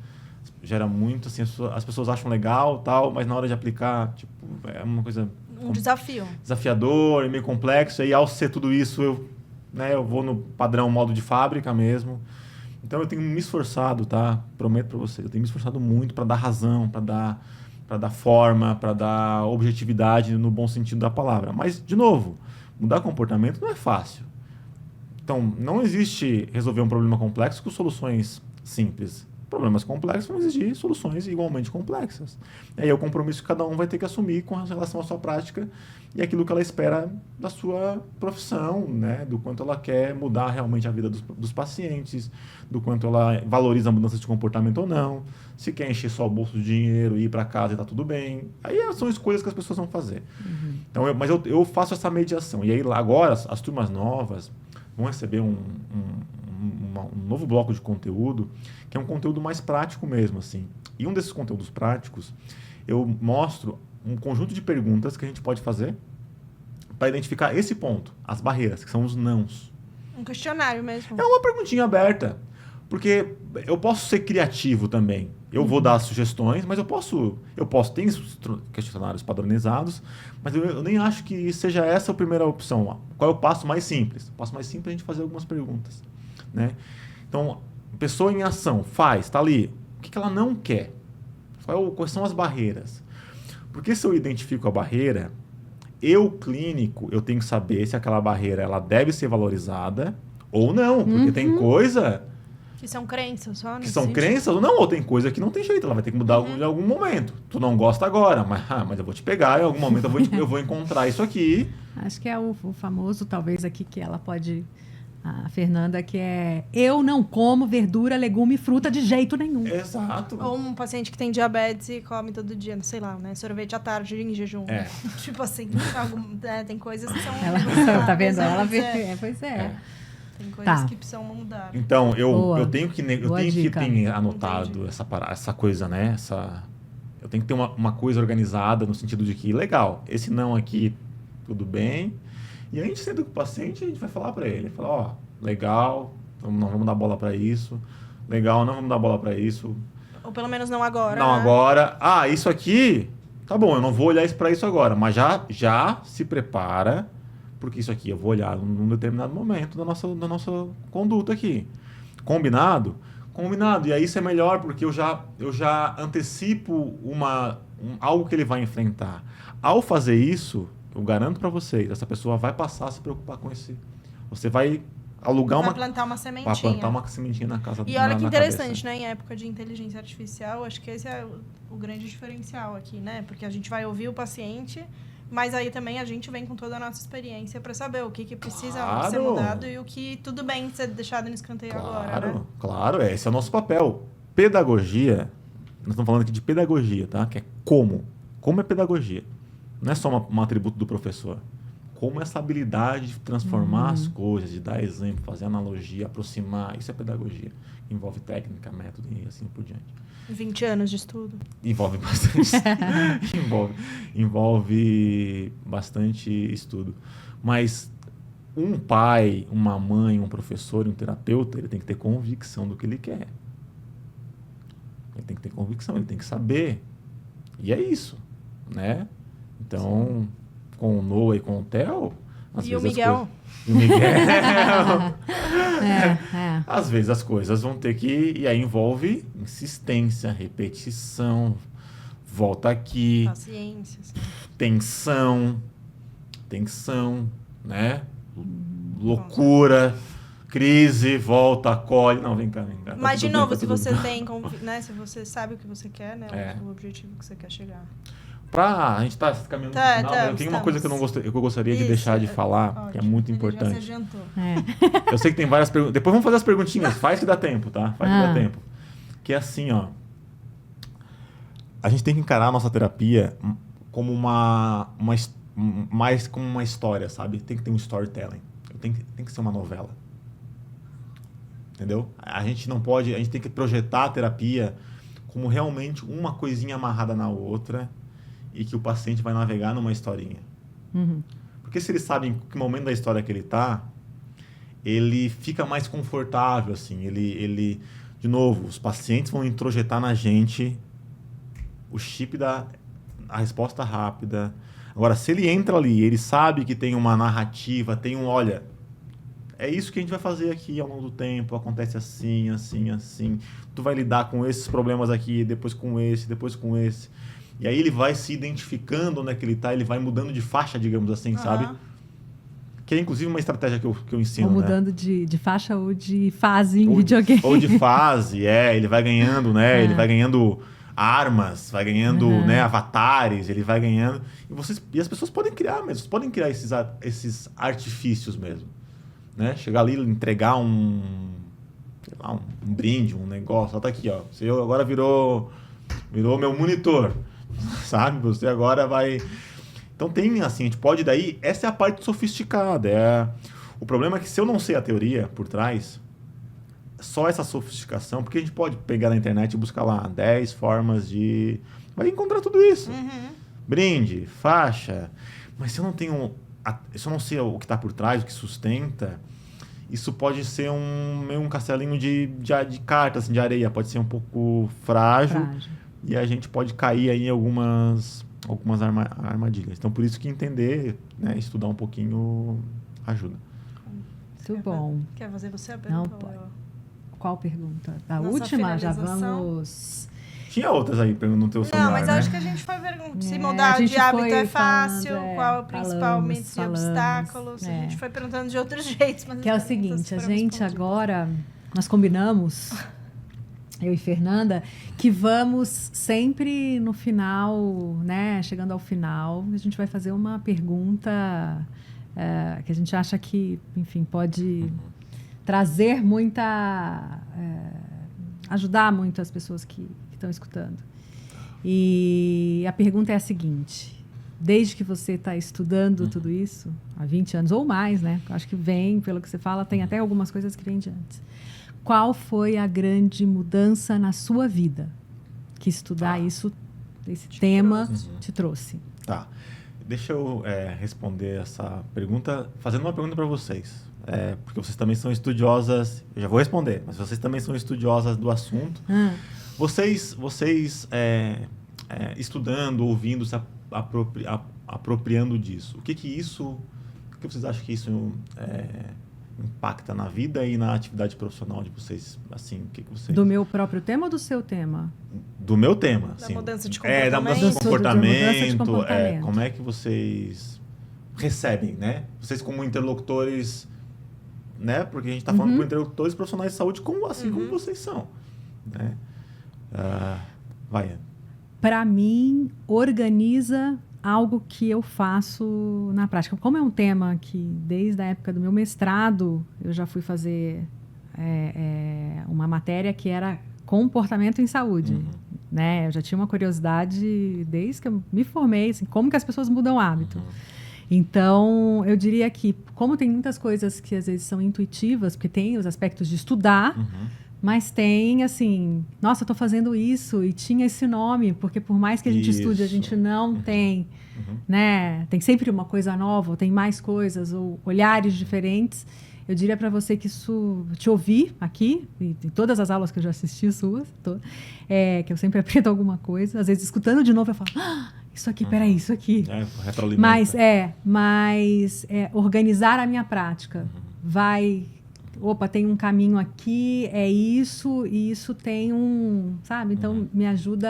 gera muito, assim, as pessoas acham legal, tal, mas na hora de aplicar, tipo, é uma coisa... Um desafio. Desafiador e meio complexo. E ao ser tudo isso, eu vou no padrão modo de fábrica mesmo. Então eu tenho me esforçado, tá? Prometo para vocês, eu tenho me esforçado muito para dar razão, para dar forma, para dar objetividade no bom sentido da palavra. Mas, de novo, mudar comportamento não é fácil. Então, não existe resolver um problema complexo com soluções simples. Problemas complexos vão exigir soluções igualmente complexas. E aí é o compromisso que cada um vai ter que assumir com relação à sua prática e aquilo que ela espera da sua profissão, né? Do quanto ela quer mudar realmente a vida dos pacientes, do quanto ela valoriza a mudança de comportamento ou não, se quer encher só o bolso de dinheiro, ir para casa e tá tudo bem. Aí são escolhas que as pessoas vão fazer. Então, mas eu faço essa mediação. E aí agora as turmas novas vão receber um novo bloco de conteúdo, que é um conteúdo mais prático mesmo, assim. E um desses conteúdos práticos, eu mostro um conjunto de perguntas que a gente pode fazer para identificar esse ponto, as barreiras, que são os nãos. Um questionário mesmo. É uma perguntinha aberta, porque eu posso ser criativo também. Eu vou dar sugestões, mas eu posso ter questionários padronizados, mas eu nem acho que seja essa a primeira opção. Qual é o passo mais simples? O passo mais simples é a gente fazer algumas perguntas, né? Então, pessoa em ação, está ali. O que ela não quer? Quais são as barreiras? Porque se eu identifico a barreira, eu, clínico, eu tenho que saber se aquela barreira ela deve ser valorizada ou não. Porque tem coisa... Que são crenças só, né? Que são crenças ou não, ou tem coisa que não tem jeito, ela vai ter que mudar em algum momento. Tu não gosta agora, mas eu vou te pegar, em algum momento eu vou encontrar isso aqui. Acho que é o famoso, talvez, aqui que ela pode... A Fernanda, que é... Eu não como verdura, legume e fruta de jeito nenhum. Exato. Ou um paciente que tem diabetes e come todo dia, sei lá, né? Sorvete à tarde em jejum. Tipo assim, tem coisas que são... Tá vendo? Ela vê. Pois é. Tem coisas que precisam mudar. Então, eu tenho que dica. ter anotado essa coisa, né? Eu tenho que ter uma coisa organizada no sentido de que, legal, esse não aqui, tudo bem. E a gente sendo com o paciente, a gente vai falar para ele. Falar, legal, não vamos dar bola para isso. Legal, não vamos dar bola para isso. Ou pelo menos não agora. Não agora. Isso aqui, tá bom, eu não vou olhar para isso agora. Mas já se prepara, porque isso aqui eu vou olhar num determinado momento da nossa conduta aqui. Combinado? Combinado. E aí isso é melhor, porque eu já antecipo algo que ele vai enfrentar. Ao fazer isso, eu garanto para vocês, essa pessoa vai passar a se preocupar com esse... Você vai alugar vai plantar uma sementinha. Vai plantar uma sementinha na casa E olha que interessante, né? Em época de inteligência artificial, acho que esse é o grande diferencial aqui, né? Porque a gente vai ouvir o paciente, mas aí também a gente vem com toda a nossa experiência para saber o que precisa ser mudado e o que tudo bem ser deixado no escanteio agora, né? Claro, esse é o nosso papel. Pedagogia, nós estamos falando aqui de pedagogia, tá? Que é como. Como é pedagogia? Não é só um atributo do professor. Como essa habilidade de transformar as coisas, de dar exemplo, fazer analogia, aproximar. Isso é pedagogia. Envolve técnica, método e assim por diante. 20 anos de estudo. Envolve bastante. envolve bastante estudo. Mas um pai, uma mãe, um professor, um terapeuta, ele tem que ter convicção do que ele quer. Ele tem que ter convicção, ele tem que saber. E é isso, né? Então, com o Noah e com o Theo... E o Miguel? E o Miguel. Às vezes as coisas vão ter que... E aí envolve insistência, repetição, volta aqui. Paciência. Tensão, né? Loucura, crise, volta, acolhe. Não, vem cá. Mas, de novo, se você tem, né? Se você sabe o que você quer, né? O objetivo que você quer chegar. A gente tá caminhando no final, tem uma coisa que eu gostaria de deixar de falar, ótimo, que é muito importante. Já se adiantou. Eu sei que tem várias perguntas. Depois vamos fazer as perguntinhas. Faz que dá tempo, tá? Faz que dá tempo. Que é assim, ó. A gente tem que encarar a nossa terapia como mais como uma história, sabe? Tem que ter um storytelling. Tem que ser uma novela. Entendeu? A gente tem que projetar a terapia como realmente uma coisinha amarrada na outra e que o paciente vai navegar numa historinha. Uhum. Porque se ele sabe em que momento da história que ele está, ele fica mais confortável, assim. Ele, de novo, os pacientes vão introjetar na gente o chip a resposta rápida. Agora, se ele entra ali, ele sabe que tem uma narrativa, olha, é isso que a gente vai fazer aqui ao longo do tempo, acontece assim, assim, assim. Tu vai lidar com esses problemas aqui, depois com esse, depois com esse. E aí ele vai se identificando onde é que ele está, ele vai mudando de faixa, digamos assim, sabe? Que é inclusive uma estratégia que eu ensino. Ou mudando, né? de faixa ou de fase em videogame. Ou de fase, ele vai ganhando, né? Ele vai ganhando armas, vai ganhando, né, avatares, ele vai ganhando. E as pessoas podem criar mesmo, podem criar esses artifícios mesmo. Né? Chegar ali e entregar um brinde, um negócio. Tá aqui, ó. Você agora virou meu monitor. Sabe? Você agora vai... Então tem assim, a gente pode daí... Essa é a parte sofisticada. O problema é que se eu não sei a teoria por trás, só essa sofisticação, porque a gente pode pegar na internet e buscar lá 10 formas de... Vai encontrar tudo isso. Uhum. Brinde, faixa. Mas se eu não tenho... Se eu não sei o que está por trás, o que sustenta, isso pode ser um castelinho de cartas, assim, de areia. Pode ser um pouco frágil. E a gente pode cair aí em algumas armadilhas. Então, por isso que entender, né, estudar um pouquinho ajuda. Muito bom. Quer fazer você a pergunta? Não, qual pergunta? A Nossa última? Já vamos... Tinha outras aí no teu celular, Não, mas né? acho que a gente foi perguntando. Se mudar de hábito é fácil, qual é o principal obstáculos. A gente foi perguntando de outros jeitos. Mas que é o seguinte, a gente agora, nós combinamos... Eu e Fernanda, que vamos sempre no final, né? Chegando ao final, a gente vai fazer uma pergunta que a gente acha que, enfim, pode trazer ajudar muito as pessoas que estão escutando. E a pergunta é a seguinte: desde que você está estudando tudo isso, há 20 anos ou mais, né? Acho que vem, pelo que você fala, tem até algumas coisas que vêm de antes. Qual foi a grande mudança na sua vida que estudar esse tema te trouxe? Tá. Deixa eu responder essa pergunta fazendo uma pergunta para vocês. Porque vocês também são estudiosas, eu já vou responder, mas vocês também são estudiosas do assunto. Vocês estudando, ouvindo, se apropriando disso, o que vocês acham que isso impacta na vida e na atividade profissional de vocês? Assim, o que vocês... Do meu próprio tema ou do seu tema? Do meu tema. Da assim. mudança de comportamento. Da mudança de comportamento. comportamento. Como é que vocês recebem, né? Vocês como interlocutores, né? Porque a gente está falando com interlocutores profissionais de saúde, como vocês são. Né? Vai. Para mim, organiza algo que eu faço na prática. Como é um tema que, desde a época do meu mestrado, eu já fui fazer uma matéria que era comportamento em saúde. Né? Eu já tinha uma curiosidade desde que eu me formei, assim, como que as pessoas mudam hábito. Então, eu diria que, como tem muitas coisas que às vezes são intuitivas, porque tem os aspectos de estudar, mas tem, assim, nossa, eu estou fazendo isso e tinha esse nome, porque por mais que a gente estude, a gente não tem, né? Tem sempre uma coisa nova, ou tem mais coisas, ou olhares diferentes. Eu diria para você que isso, te ouvir aqui, e em todas as aulas que eu já assisti suas, que eu sempre aprendo alguma coisa, às vezes escutando de novo eu falo, isso aqui, peraí, isso aqui. Retroalimenta. Mas organizar a minha prática. Tem um caminho aqui, é isso, e isso tem sabe? Então, me ajuda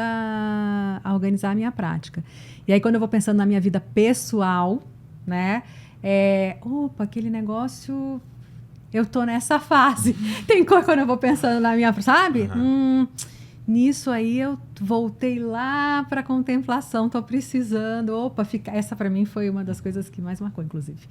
a organizar a minha prática. E aí, quando eu vou pensando na minha vida pessoal, né? Aquele negócio, eu tô nessa fase. Tem coisa quando eu vou pensando na minha, sabe? Nisso aí eu voltei lá para contemplação, tô precisando. Essa para mim foi uma das coisas que mais marcou, inclusive.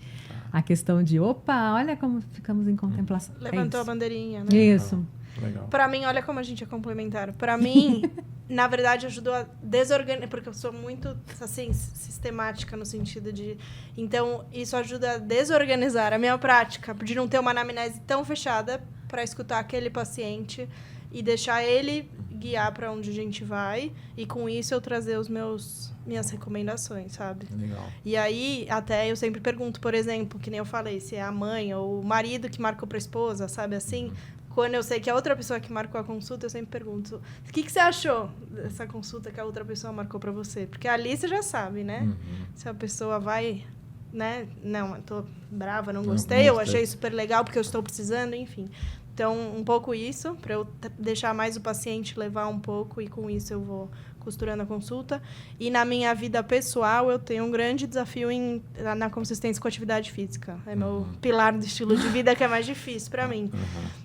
A questão de, olha como ficamos em contemplação. Levantou a bandeirinha, né? Isso. Legal. Para mim, olha como a gente é complementar. Para mim, na verdade, ajudou a desorganizar, porque eu sou muito, assim, sistemática no sentido de... Então, isso ajuda a desorganizar a minha prática, de não ter uma anamnese tão fechada para escutar aquele paciente e deixar ele guiar para onde a gente vai, e com isso eu trazer minhas recomendações, sabe? Legal. E aí, até eu sempre pergunto, por exemplo, que nem eu falei, se é a mãe ou o marido que marcou para a esposa, sabe assim? Quando eu sei que a outra pessoa que marcou a consulta, eu sempre pergunto, o que você achou dessa consulta que a outra pessoa marcou para você? Porque ali você já sabe, né? Se a pessoa vai, né? Não, eu tô brava, não gostei, eu achei super legal porque eu estou precisando, enfim. Então, um pouco isso, para eu deixar mais o paciente levar um pouco, e com isso eu vou costurando a consulta. E na minha vida pessoal, eu tenho um grande desafio na consistência com a atividade física. É meu pilar do estilo de vida que é mais difícil para mim.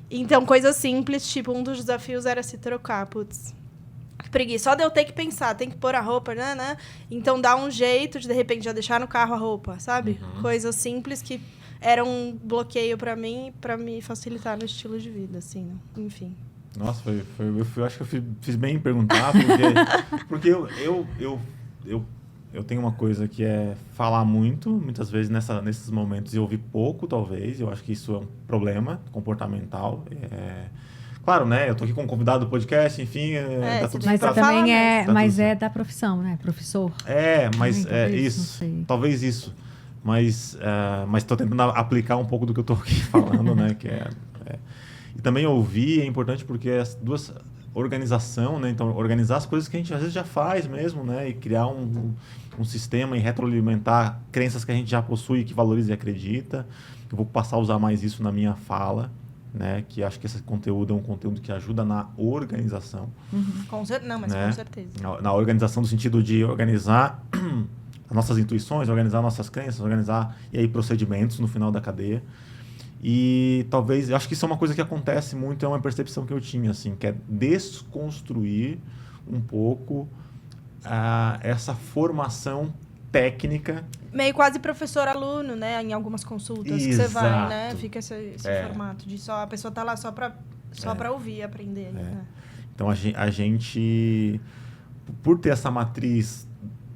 Então, coisas simples, tipo, um dos desafios era se trocar. Putz, que preguiça. Só de eu ter que pensar, tem que pôr a roupa, né? Então, dá um jeito de repente, já deixar no carro a roupa, sabe? Coisas simples que era um bloqueio para mim, para me facilitar no estilo de vida, assim, enfim. Nossa, eu acho que eu fiz bem em perguntar, porque eu tenho uma coisa que é falar muitas vezes nesses momentos, e ouvir pouco, talvez. Eu acho que isso é um problema comportamental. Claro, né? Eu tô aqui como convidado do podcast, enfim, tá tudo mas tá, também tá é da profissão, né? Professor. Mas talvez, isso. Talvez isso. Mas estou tentando aplicar um pouco do que eu estou aqui falando, né? E também ouvir é importante porque as duas... Organização, né? Então, organizar as coisas que a gente às vezes já faz mesmo, né? E criar um sistema e retroalimentar crenças que a gente já possui, que valoriza e acredita. Eu vou passar a usar mais isso na minha fala, né? Que acho que esse conteúdo é um conteúdo que ajuda na organização. Com certeza. Na organização, no sentido de organizar as nossas intuições, organizar nossas crenças, organizar e aí procedimentos no final da cadeia. E talvez, eu acho que isso é uma coisa que acontece muito, é uma percepção que eu tinha, assim, que é desconstruir um pouco essa formação técnica. Meio quase professor-aluno, né? Em algumas consultas que você vai, né? Fica esse formato de a pessoa tá lá só para ouvir e aprender. Né? Então, a gente, por ter essa matriz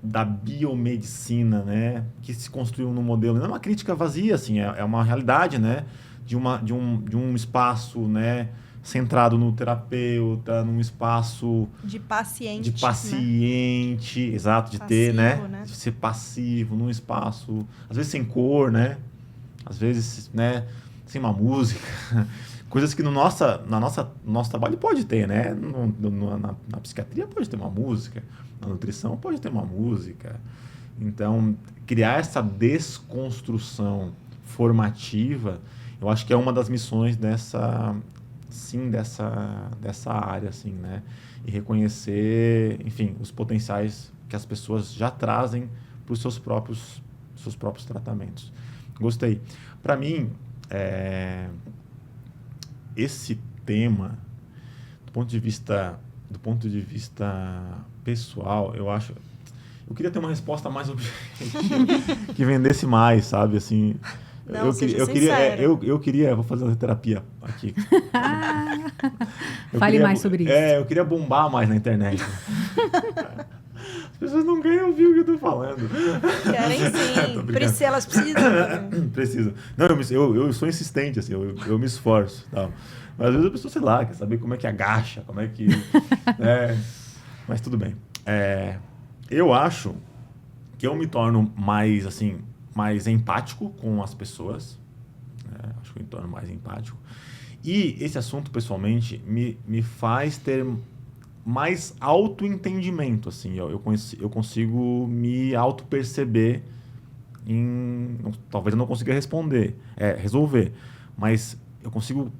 da biomedicina, né, que se construiu no modelo, não é uma crítica vazia, assim, é uma realidade, né, de um espaço, né, centrado no terapeuta, num espaço de paciente, né? Exato, de passivo, ter, né, de ser passivo num espaço, às vezes sem cor, né, às vezes, né, sem uma música, coisas que no nosso trabalho pode ter, né, na psiquiatria pode ter uma música, na nutrição pode ter uma música. Então, criar essa desconstrução formativa, eu acho que é uma das missões dessa área, assim, né? E reconhecer, enfim, os potenciais que as pessoas já trazem para os seus próprios tratamentos. Gostei. Para mim, esse tema, do ponto de vista pessoal, eu queria ter uma resposta mais objetiva, que vendesse mais, sabe, assim. Não, eu queria, vou fazer uma terapia aqui. Fale mais sobre isso. Eu queria bombar mais na internet. As pessoas não querem ouvir o que eu tô falando. Querem sim. Elas precisam. Precisam. Não, eu sou insistente, assim, eu me esforço. Tal. Mas às vezes a pessoa, sei lá, quer saber como é que agacha, como é que... Mas tudo bem. Eu acho que eu me torno mais, assim, mais empático com as pessoas. Acho que eu me torno mais empático. E esse assunto, pessoalmente, me faz ter mais autoentendimento, assim. Eu consigo me auto-perceber talvez eu não consiga resolver, mas eu consigo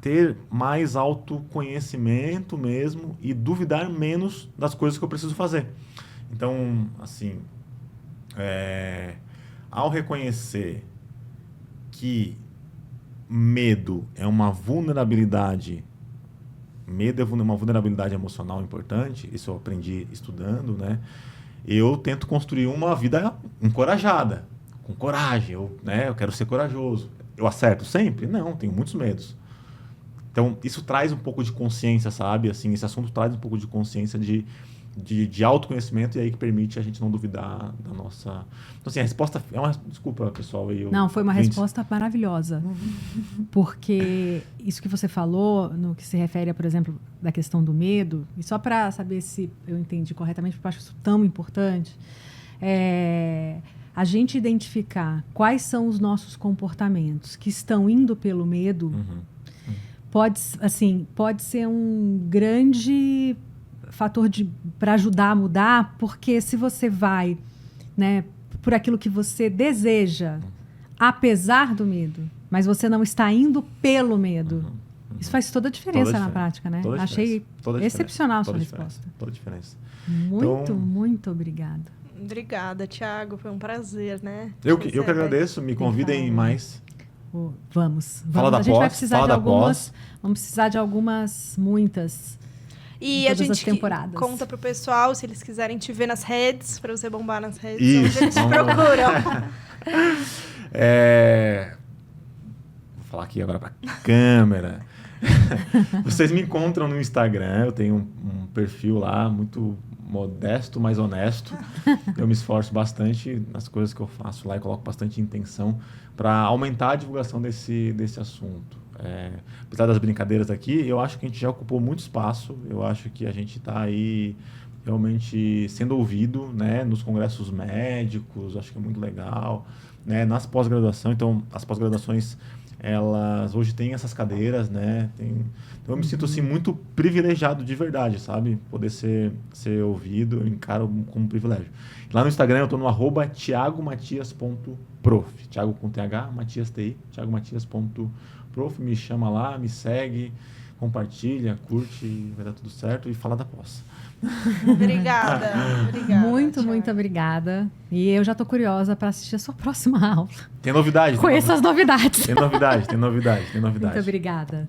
ter mais autoconhecimento mesmo e duvidar menos das coisas que eu preciso fazer. Então, assim, ao reconhecer que medo é uma vulnerabilidade emocional importante, isso eu aprendi estudando, né? Eu tento construir uma vida encorajada, com coragem. Eu quero ser corajoso. Eu acerto sempre? Não, tenho muitos medos. Então, isso traz um pouco de consciência, sabe? Assim, esse assunto traz um pouco de consciência de autoconhecimento e aí que permite a gente não duvidar da nossa... Então, assim, a resposta é uma... Desculpa, pessoal. Não, foi uma resposta maravilhosa. Porque isso que você falou, no que se refere, por exemplo, da questão do medo, e só para saber se eu entendi corretamente, porque eu acho isso tão importante, a gente identificar quais são os nossos comportamentos que estão indo pelo medo, pode ser um grande fator para ajudar a mudar, porque se você vai, né, por aquilo que você deseja, apesar do medo, mas você não está indo pelo medo, isso faz toda a diferença na prática, né? Achei excepcional a sua resposta. Toda a diferença. Muito obrigada. Obrigada, Thiago. Foi um prazer, né? Eu que agradeço. Me convidem mais. Vamos. A gente vai precisar de algumas. Vamos precisar de muitas. E a gente conta pro pessoal, se eles quiserem te ver nas redes, para você bombar nas redes, onde eles te procuram. Vou falar aqui agora pra câmera. Vocês me encontram no Instagram, eu tenho um perfil lá muito modesto, mas honesto. Eu me esforço bastante nas coisas que eu faço lá e coloco bastante intenção para aumentar a divulgação desse assunto. Apesar das brincadeiras aqui, eu acho que a gente já ocupou muito espaço, eu acho que a gente está aí realmente sendo ouvido, né, nos congressos médicos, acho que é muito legal, né, nas pós-graduações. Então, as pós-graduações, elas hoje têm essas cadeiras, né, então eu me sinto assim muito privilegiado de verdade, sabe, poder ser ouvido, eu encaro como um privilégio. Lá no Instagram eu estou no @thiagomatias.prof, Thiago com TH, Matias TI, thiagomatias.prof, me chama lá, me segue, compartilha, curte, vai dar tudo certo e fala da pós. Obrigada. Muito obrigada. E eu já estou curiosa para assistir a sua próxima aula. Tem novidade? Conheça as novidades. Tem novidade. Muito obrigada.